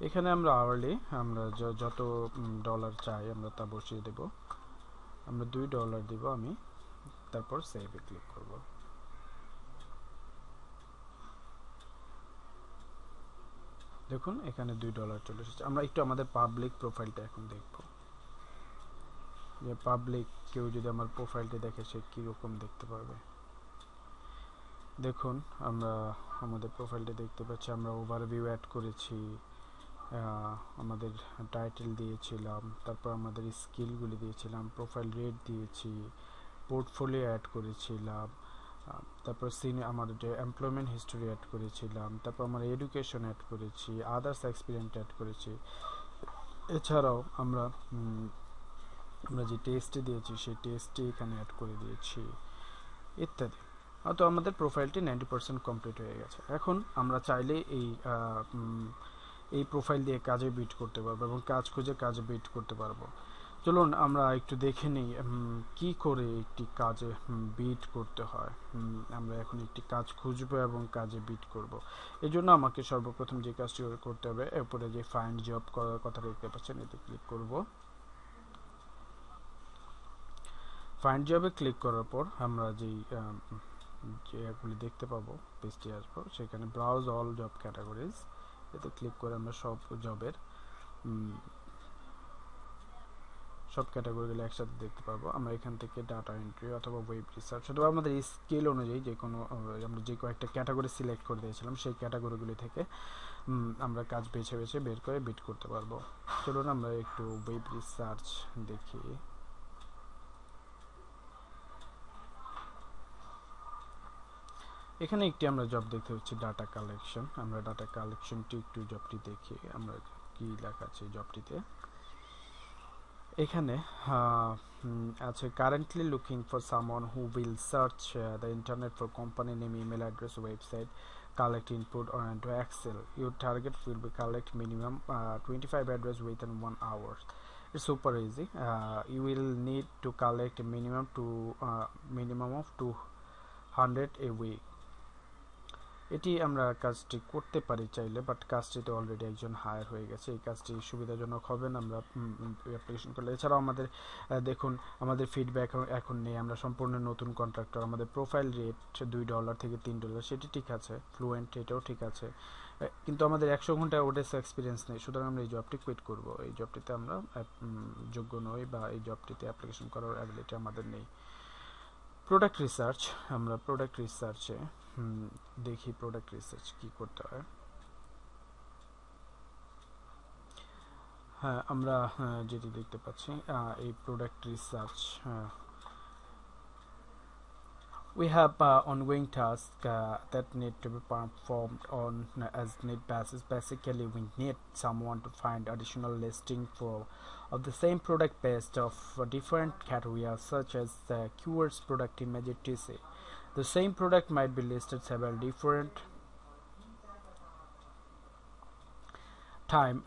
[SPEAKER 1] এখানে আমরা আওয়ারলি আমরা যত ডলার চাই আমরা তা বসিয়ে দেব। আমরা $2 দিব আমি, তারপর সেভে ক্লিক করব। দেখুন এখানে $2 চলে এসেছে। আমরা একটু আমাদের পাবলিক প্রোফাইলটা এখন দেখব, যে পাবলিক কেউ যদি আমার প্রোফাইলটি দেখে সে কীরকম দেখতে পারবে। দেখুন আমরা আমাদের প্রোফাইলটা দেখতে পাচ্ছি। আমরা ওভারভিউ অ্যাড করেছি, আমাদের টাইটেল দিয়েছিলাম, তারপর আমাদের স্কিলগুলি দিয়েছিলাম, প্রোফাইল রেট দিয়েছি, পোর্টফোলিও অ্যাড করেছিলাম, তারপর আমাদের যে এমপ্লয়মেন্ট হিস্টোরি অ্যাড করেছিলাম, তারপর আমরা এডুকেশন অ্যাড করেছি, আদার্স এক্সপিরিয়েন্স অ্যাড করেছি। এছাড়াও আমরা যে টেস্টটি দিয়েছি সেই টেস্টটি এখানে অ্যাড করে দিয়েছি ইত্যাদি। তো আমাদের প্রোফাইলটি 90% কমপ্লিট হয়ে গেছে। এখন আমরা চাইলে এই প্রোফাইল দিয়ে কাজে বিট করতে পারবো এবং কাজ খুঁজে কাজে বিট করতে পারবো। চলুন আমরা একটু দেখে নিই কি করে একটি কাজে বিট করতে হয়। আমরা এখন একটি কাজ খুঁজবো এবং কাজে বিট করব। এই জন্য আমাকে সর্বপ্রথম যে কাজটি করতে হবে, এরপরে যে ফাইন্ড জব করার কথা দেখতে পাচ্ছেন, এতে ক্লিক করব। ফাইন্ড জবে ক্লিক করার পর আমরা যেগুলি দেখতে পাবো, পেজটি আসবো, সেখানে ব্রাউজ অল জব ক্যাটাগরিজ, এতে ক্লিক করে আমরা সব জবের সব ক্যাটাগরিগুলো একসাথে দেখতে পাবো। আমরা এখান থেকে ডাটা এন্ট্রি অথবা ওয়েব রিসার্চ অথবা আমাদের স্কিল অনুযায়ী যে কোনো আমরা যে কয়েকটা ক্যাটাগরি সিলেক্ট করে দিয়েছিলাম সেই ক্যাটাগরিগুলি থেকে আমরা কাজ বেছে বেছে বের করে বিট করতে পারবো। চলুন আমরা একটু ওয়েব রিসার্চ দেখি। এখানে একটি আমরা জব দেখতে পাচ্ছি, ডাটা কালেকশন। আমরা ডাটা কালেকশনটি একটু জবটি দেখি আমরা কি লেখা আছে জবটিতে। এখানে আছে currently looking for someone who will search the internet for company name, email address, website, collect input onto Excel. Your target will be collect minimum 25 address within 1 hour. It's super easy. You will need to collect a minimum of 200 a week. এটি আমরা কাজটি করতে পারি চাইলে, বাট কাজটিতে অলরেডি একজন হায়ার হয়ে গেছে। এই কাজটি সুবিধাজনক হবে না আমরা অ্যাপ্লিকেশন করলে। এছাড়াও আমাদের দেখুন আমাদের ফিডব্যাক এখন নেই, আমরা সম্পূর্ণ নতুন কন্ট্রাক্টর। আমাদের প্রোফাইল রেট $2 থেকে $3, সেটি ঠিক আছে, ফ্লুয়েন্ট এটাও ঠিক আছে, কিন্তু আমাদের 100 ঘন্টা ওডেস এক্সপিরিয়েন্স নেই। সুতরাং আমরা এই জবটি কুইট করব। এই জবটিতে আমরা যোগ্য নই বা এই জবটিতে অ্যাপ্লিকেশন করার অ্যাবিলিটি আমাদের নেই। প্রোডাক্ট রিসার্চ, আমরা প্রোডাক্ট রিসার্চে দেখি প্রোডাক্ট রিসার্চ কি করতে হয়। হ্যাঁ, আমরা যেটি দেখতে পাচ্ছি এই product research, we have ongoing tasks that need to be performed on as need basis. Basically we need someone to find additional listing of the same product based of different categories such as keywords, product image, etc. The same product might be listed several different time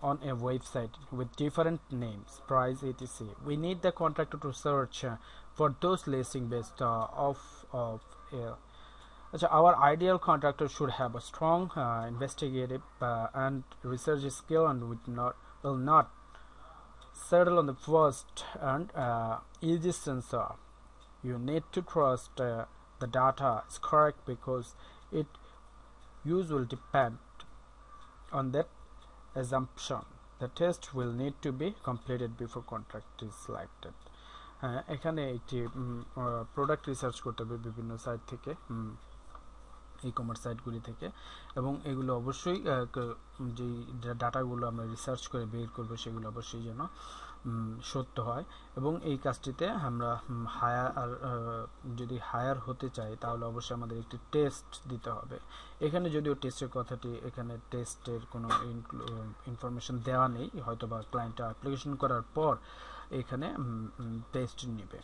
[SPEAKER 1] on a website with different names, price, etc. We need the contractor to search for those listings based our ideal contractor should have a strong investigative and research skill and will not settle on the first and easiest answer. You need to trust the data is correct because it usually depend on that assumption. The test will need to be completed before contract is selected. এখানে একটি প্রোডাক্ট রিসার্চ করতে হবে বিভিন্ন সাইট থেকে, ই কমার্স সাইটগুলি থেকে, এবং এগুলো অবশ্যই যেই ডাটাগুলো আমরা রিসার্চ করে বের করবো সেগুলো অবশ্যই যেন সত্য হয়। এবং এই কাজটিতে আমরা যদি হায়ার হতে চাই তাহলে অবশ্যই আমাদের একটি টেস্ট দিতে হবে। এখানে যদিও টেস্টের কথাটি এখানে টেস্টের কোনো ইনফরমেশন দেওয়া নেই, হয়তো বা ক্লায়েন্টটা অ্যাপ্লিকেশন করার পর এখানে টেস্ট নেবে।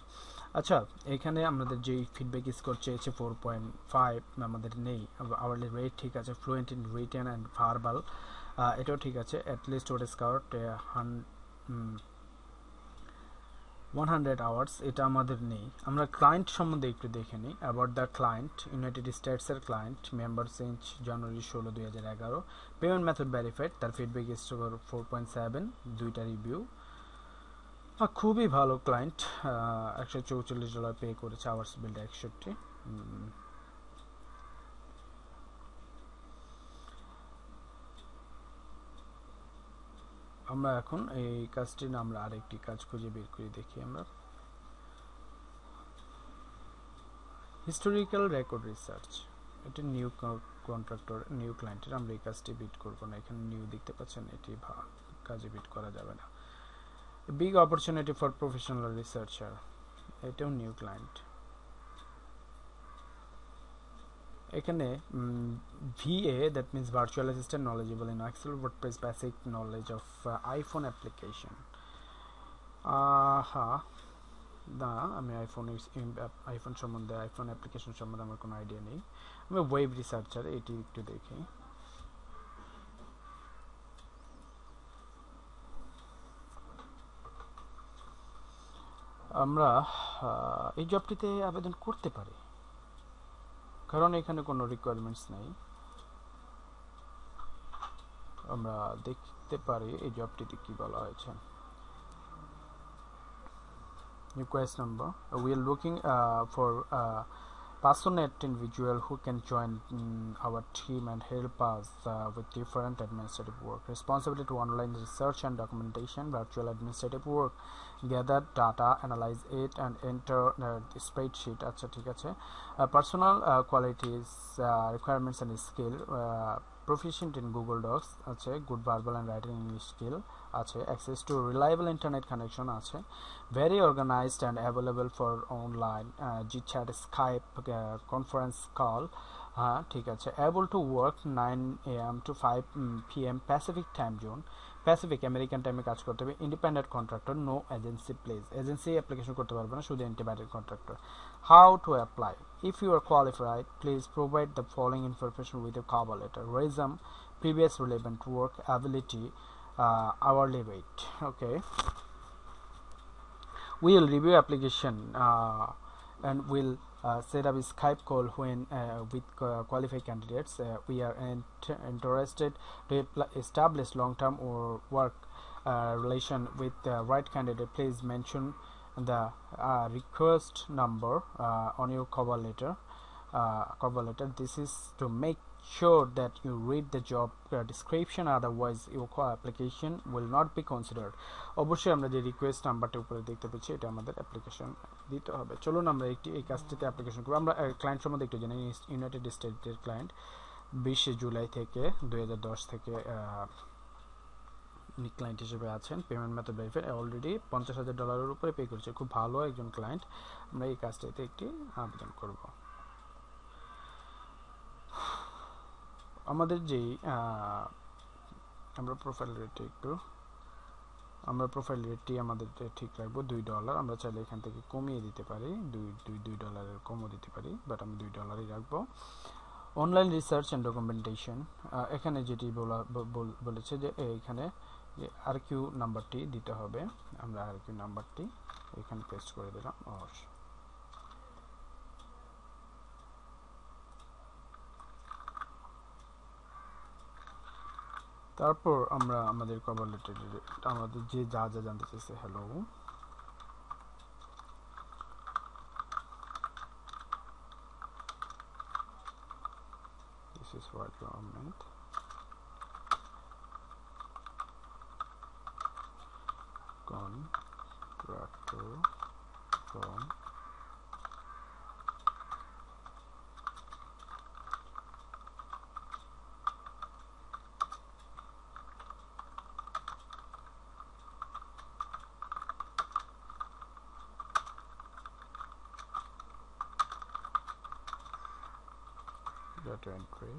[SPEAKER 1] আচ্ছা, এখানে আমাদের যেই ফিডব্যাক স্কোর চেয়েছে 4.5 আমাদের নেই। আওয়ারলি রেট ঠিক আছে, fluent in written and verbal, এটাও ঠিক আছে। At least oDesk 100 hours, এটা আমাদের নেই। আমরা ক্লায়েন্ট সম্বন্ধে একটু দেখে নিই। অ্যাবাউট দ্য ক্লায়েন্ট, ইউনাইটেড স্টেটসের client, member change January 16, 2011, payment method verified, তার ফিডব্যাক স্কোর 4.7, 2টা রিভিউ, খুবই ভালো ক্লায়েন্ট। $144 পে করেছে, আওয়ার্স বিল্ড 61। আমরা এখন এই কাজটি না, আমরা আরেকটি কাজ খুঁজে বের করে দেখি। আমরা হিস্টোরিক্যাল রেকর্ড রিসার্চ, এটা নিউ কন্ট্রাক্টর, নিউ ক্লায়েন্টের। আমরা এই কাজটি বিট করব না, এখানে নিউ দেখতে পাচ্ছেন, এটি কাজে বিট করা যাবে না। Big opportunity for professional researcher, এটাও নিউ ক্লায়েন্ট। এখানে VA, that means virtual assistant, knowledgeable in Excel, WordPress, basic knowledge of iPhone application. না, আমি আইফোন সম্বন্ধে, আইফোন অ্যাপ্লিকেশন সম্বন্ধে আমার কোনো আইডিয়া নেই। আমি ওয়েব রিসার্চার, এটি একটু দেখি। আমরা এই জবটিতে আবেদন করতে পারি, কারণ এখানে কোনো রিকোয়ারমেন্টস নেই। আমরা দেখতে পারি এই জবটিতে কি বলা হয়েছে। Request number, we are looking for passionate individual who can join our team and help us with different administrative work. Responsibility to online research and documentation, virtual administrative work, gather data, analyze it and enter the spreadsheet. আচ্ছা, ঠিক আছে। Personal qualities, requirements and skill, proficient in Google Docs আছে, good verbal and writing English skill আছে, access to reliable internet connection আছে, very organized and available for online GChat, Skype, conference call, হ্যাঁ ঠিক আছে, able to work 9 AM to 5 PM Pacific time zone, Pacific American টাইমে কাজ করতে হবে, independent contractor, no agency place, agency application করতে পারবে না, শুধু independent contractor. How to apply, if you are qualified please provide the following information with a cover letter, resume, previous relevant work, ability, hourly rate. Okay, we will review application and will set up a Skype call when with qualified candidates. We are interested to establish long-term or work relation with the right candidate. Please mention the request number on your cover letter. This is to make sure that you read the job description, otherwise your application will not be considered. অবশ্যই আমরা যে রিকোয়েস্ট নাম্বারটা উপরে দেখতে পাচ্ছি, এটা আমাদের অ্যাপ্লিকেশন দিতে হবে। চলুন আমরা এই কাজটিতে অ্যাপ্লিকেশন করব। আমরা ক্লায়েন্ট সম্বন্ধে একটু জানি। ইউনাইটেড স্টেটসের ক্লায়েন্ট, 20 জুলাই থেকে 2010 থেকে ক্লায়েন্ট হিসেবে আছেন। পেমেন্ট মেথড ভেরিফাইড, অলরেডি $50,000 উপরে পে করেছে, খুব ভালো একজন ক্লায়েন্ট। আমরা এই কাজটিতে একটি আবেদন করব। আমাদের যেই আমরা প্রোফাইল রেটটি আমাদের ঠিক রাখবো $2। আমরা চাইলে এখান থেকে কমিয়ে দিতে পারি, $2 কমও দিতে পারি, বাট আমি $2 রাখবো। অনলাইন রিসার্চ অ্যান্ড ডকুমেন্টেশন, এখানে যেটি বলেছে যে এখানে RQ নাম্বারটি দিতে হবে। আমরা RQ নাম্বারটি এখানে পেস্ট করে দিলাম। তারপর আমরা আমাদের কভার লেটারে আমাদের যে যা জানতে চাইছে, hello, this is what government contractor from data entry,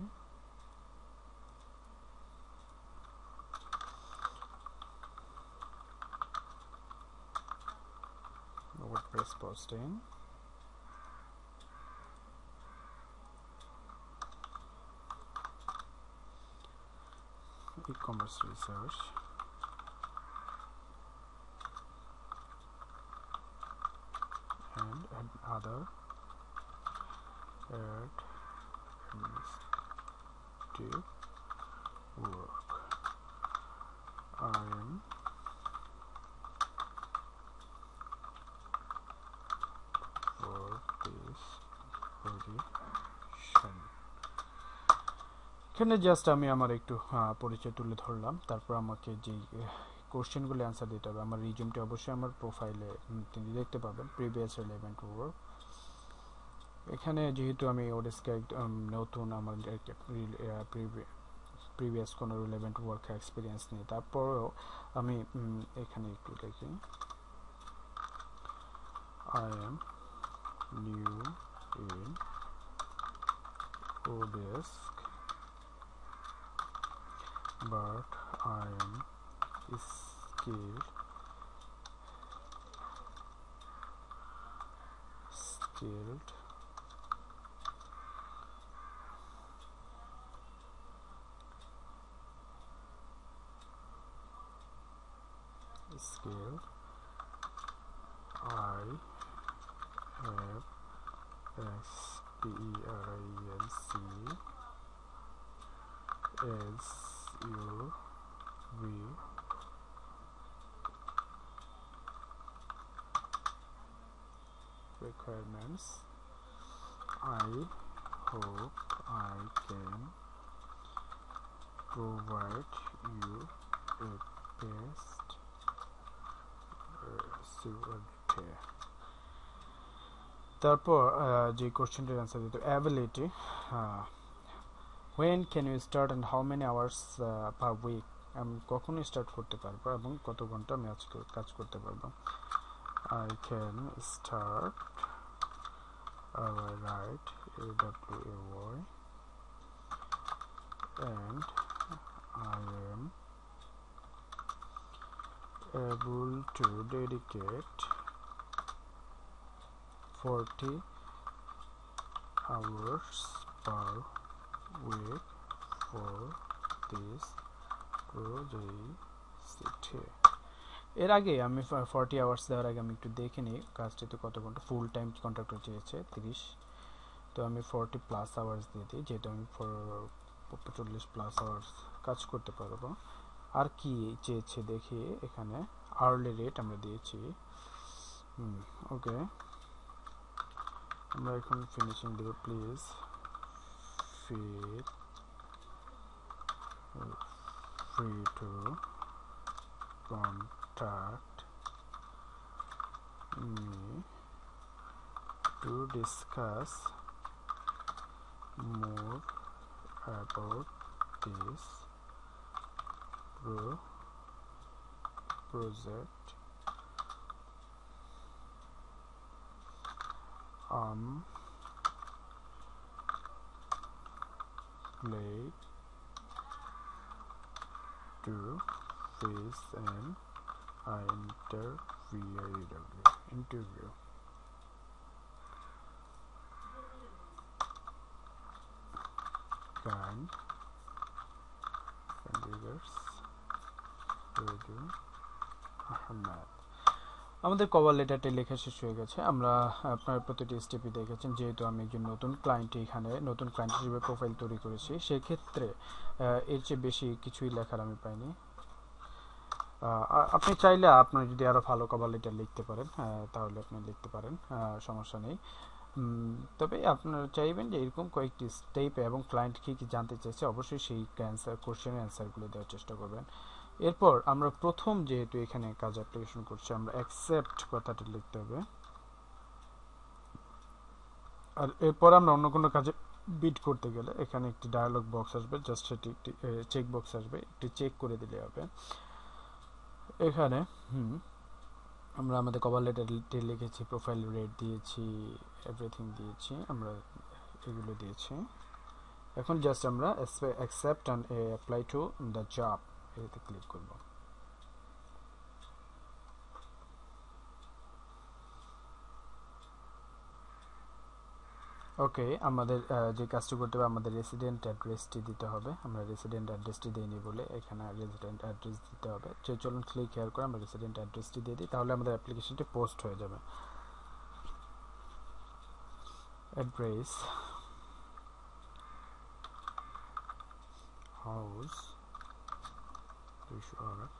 [SPEAKER 1] WordPress posting, e-commerce research, and other administrative work. I am for this position. এখানে জাস্ট আমি আমার একটু পরিচয় তুলে ধরলাম, তারপর আমাকে যে কোশ্চেনগুলো অ্যান্সার দিতে হবে। আমার রিজিউমটি অবশ্যই আমার প্রোফাইলে তিনি দেখতে পাবেন, প্রিভিয়াস রিলেভেন্ট ওয়ার্ক। এখানে যেহেতু আমি ওডেস্কে নতুন, আমার প্রিভিয়াস কোনো রিলেভেন্ট ওয়ার্ক এক্সপিরিয়েন্স নেই, তারপরেও আমি এখানে একটু দেখি, I am new in Odesk, but I am skilled I have experience as your requirements. I hope I can provide you a best result. তারপর যে কোশ্চেনটির অ্যান্সার দিতে, ability, when can you start and how many hours per week, আমি কখন স্টার্ট করতে পারবো এবং কত ঘন্টা আমি আজকে কাজ করতে পারবো। I can start, I write AWAY, and I am able to dedicate 40 hours per week for this project. এর আগে আমি 40 আওয়ার্স দেওয়ার আগে আমি একটু দেখে নিই কাজটিতে কত ঘন্টা। ফুল টাইম কন্ট্রাক্টর চেয়েছে 30, তো আমি 40 প্লাস আওয়ার্স দিয়ে দিই, যেহেতু আমি 40 প্লাস আওয়ার্স কাজ করতে পারবো। আর কি চেয়েছে দেখি, এখানে আওয়ারলি রেট আমরা দিয়েছি। ওকে, আমরা এখন ফিনিশিং দেব। Please feel free to contact me to discuss more about this project. Glad to face an interview. Kind candidates Raju Ahmed. আমাদের কভার লেটারটি লেখা শেষ হয়ে গেছে। আমরা আপনার প্রতিটি স্টেপই দেখেছেন। যেহেতু আমি একজন নতুন ক্লায়েন্ট, এখানে নতুন ক্লায়েন্ট হিসেবে প্রোফাইল তৈরি করেছি, সেক্ষেত্রে এর চেয়ে বেশি কিছুই লেখার আমি পাইনি। আপনি চাইলে আপনার যদি আরও ভালো কভার লেটার লিখতে পারেন তাহলে আপনি লিখতে পারেন, সমস্যা নেই। তবে আপনারা চাইবেন যে এরকম কয়েকটি স্টেপ এবং ক্লায়েন্ট কী কী জানতে চাইছে অবশ্যই সেই কোশ্চেনের অ্যান্সারগুলো দেওয়ার চেষ্টা করবেন। এরপর আমরা প্রথম যেহেতু এখানে কাজ অ্যাপ্লিকেশন করছি, আমরা অ্যাকসেপ্ট কথাটি লিখতে হবে। আর এরপর আমরা অন্য কোনো কাজে বিট করতে গেলে এখানে একটি ডায়ালগ বক্স আসবে, জাস্ট সেটি একটি চেক বক্স আসবে, একটি চেক করে দিলে হবে। এখানে আমরা আমাদের কভার লেটারটি লিখেছি, প্রোফাইল রেট দিয়েছি, এভরিথিং দিয়েছি, আমরা এগুলো দিয়েছি। এখন জাস্ট আমরা accept and apply to the job এতে ক্লিক করব। ওকে, আমাদের যে কাজটি করতে হবে, আমাদের রেসিডেন্ট অ্যাড্রেসটি দিতে হবে। আমরা রেসিডেন্ট অ্যাড্রেসটি দিইনি বলে এখানে রেসিডেন্ট অ্যাড্রেস দিতে হবে। চলুন ক্লিক হেয়ার করে আমরা রেসিডেন্ট অ্যাড্রেসটি দিয়ে দিই, তাহলে আমাদের অ্যাপ্লিকেশনটি পোস্ট হয়ে যাবে। অ্যাড্রেস হাউস 208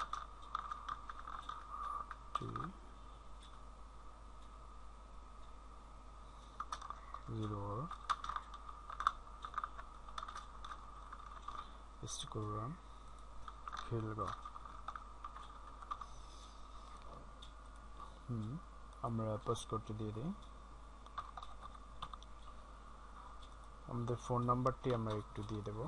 [SPEAKER 1] 0 ইস্টকুরাম খিলগাঁও। আমরা পোস্ট কোডটি দিয়ে দিই। আমাদের ফোন নাম্বারটি আমরা একটু দিয়ে দেব।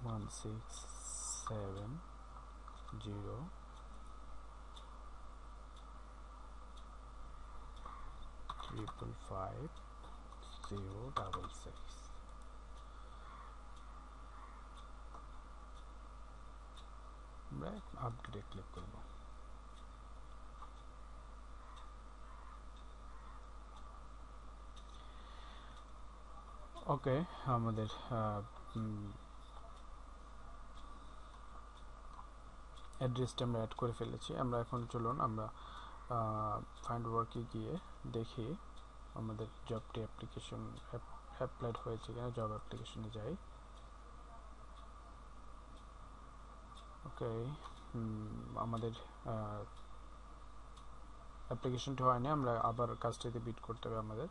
[SPEAKER 1] ওয়ান 670 555 066। আমরা আপডেটে ক্লিক করব। ওকে, আমাদের অ্যাড্রেসটা আমরা অ্যাড করে ফেলেছি। আমরা এখন চলুন আমরা ফাইন্ড ওয়ার্কে গিয়ে দেখি আমাদের জবটি অ্যাপ্লিকেশন অ্যাপ্লাইড হয়েছে কিনা। জব অ্যাপ্লিকেশনে যাই। ওকে, আমাদের অ্যাপ্লিকেশনটি হয়নি, আমরা আবার কাজটিতে বিট করতে হবে আমাদের।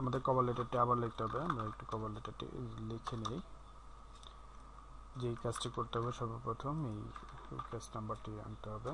[SPEAKER 1] আমাদের কভার লেটারটি আবার লিখতে হবে। আমরা একটু কভার লেটারটি লিখে নিই। যেই কাজটি করতে হবে সর্বপ্রথম এই রিকোয়েস্ট নাম্বারটি আনতে হবে।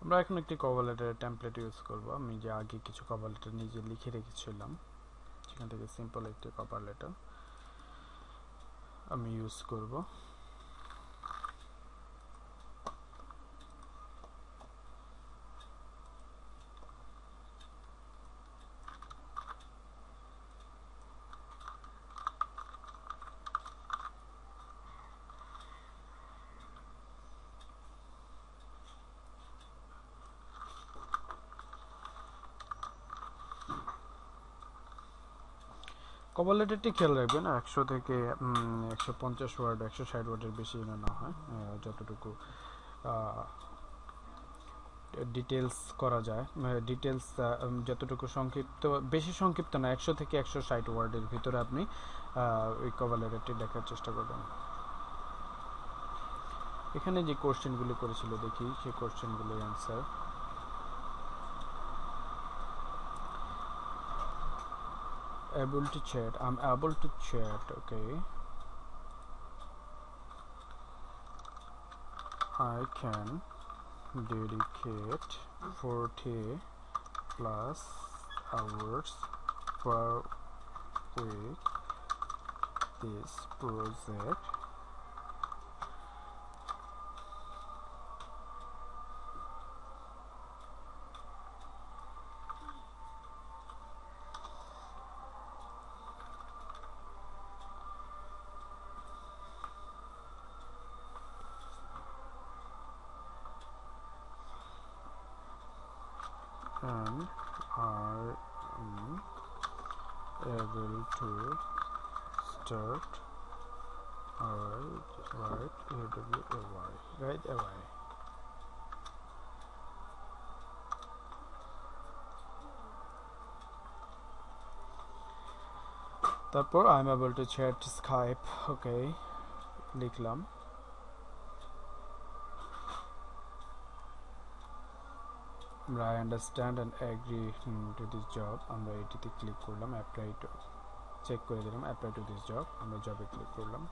[SPEAKER 1] আমরা এখন একটি কভার লেটারের টেমপ্লেট ইউজ করব। আমি যে আগে কিছু কভার লেটার নিজে লিখে রেখেছিলাম, সেখান থেকে সিম্পল একটি কভার লেটার আমি ইউজ করব। কভার লেটারটি খেয়াল রাখবেন 100 থেকে 150 ওয়ার্ড 160 ওয়ার্ডের বেশি না হয়। যতটুকু ডিটেলস করা যায়, ডিটেলস যতটুকু সংক্ষিপ্ত, বেশি সংক্ষিপ্ত না, 100 থেকে 160 ওয়ার্ডের ভিতরে আপনি ওই কভার লেটারটি লেখার চেষ্টা করবেন। এখানে যে কোশ্চেনগুলো করেছিল দেখি সেই কোশ্চেনগুলোর answer. Able to chat, I'm able to chat. Okay, I can dedicate 40 plus hours per week this project. And I am able to start right away. তো তারপর I am able to chat Skype, okay লিখলাম। আমরা I understand and agree to this job, আমরা এটিতে ক্লিক করলাম, অ্যাপ্লাই টু, চেক করে দিলাম অ্যাপ্লাই টু দিস জব, আমরা জবে ক্লিক করলাম।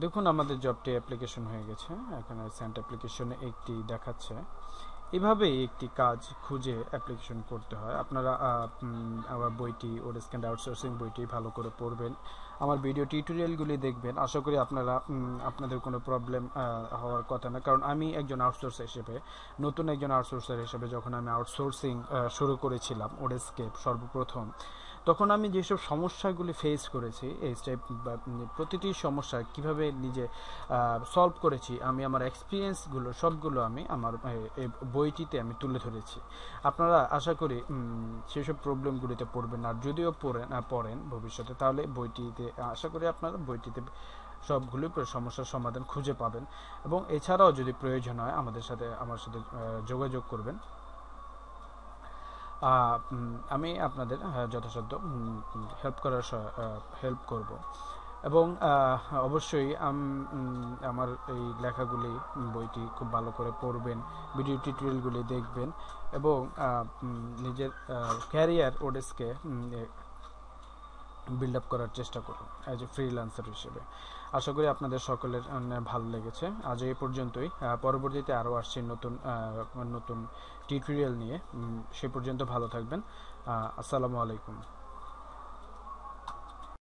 [SPEAKER 1] দেখুন আমাদের জবটি অ্যাপ্লিকেশন হয়ে গেছে, এখানে সেন্ট অ্যাপ্লিকেশনে একটি দেখাচ্ছে। এভাবেই একটি কাজ খুঁজে অ্যাপ্লিকেশন করতে হয়। আপনারা আমার বইটি ওডেস্ক আউটসোর্সিং বইটি ভালো করে পড়বেন, আমার ভিডিও টিউটোরিয়ালগুলি দেখবেন। আশা করি আপনাদের কোনো প্রবলেম হওয়ার কথা না, কারণ আমি একজন আউটসোর্সার হিসেবে, নতুন একজন আউটসোর্সার হিসেবে যখন আমি আউটসোর্সিং শুরু করেছিলাম ওডেস্কে সর্বপ্রথম, তখন আমি যেসব সমস্যাগুলি ফেস করেছি, এই স্টেপ প্রতিটি সমস্যা কিভাবে নিজে সলভ করেছি, আমি আমার এক্সপিরিয়েন্সগুলো সবগুলো আমি আমার এই বইটিতে আমি তুলে ধরেছি। আপনারা আশা করি সেসব প্রবলেমগুলিতে পড়বেন, আর যদিও পড়েন ভবিষ্যতে, তাহলে বইটিতে আশা করি আপনারা বইটিতে সবগুলো সমস্যার সমাধান খুঁজে পাবেন। এবং এছাড়াও যদি প্রয়োজন হয় আমার সাথে যোগাযোগ করবেন, আমি আপনাদের যথাসাধ্য হেল্প করব। এবং অবশ্যই আমার এই লেখাগুলি বইটি খুব ভালো করে পড়বেন, ভিডিও টিউটোরিয়ালগুলি দেখবেন এবং নিজের ক্যারিয়ার ওডেস্কে বিল্ড আপ করার চেষ্টা করুন অ্যাজ এ ফ্রিল্যান্সার হিসেবে। আশা করি আপনাদের সকলের ভালো লেগেছে। আজ এই পর্যন্তই, পরবর্তীতে আরও আসছি নতুন টিউটোরিয়াল নিয়ে। সে পর্যন্ত ভালো থাকবেন। আসসালামু আলাইকুম।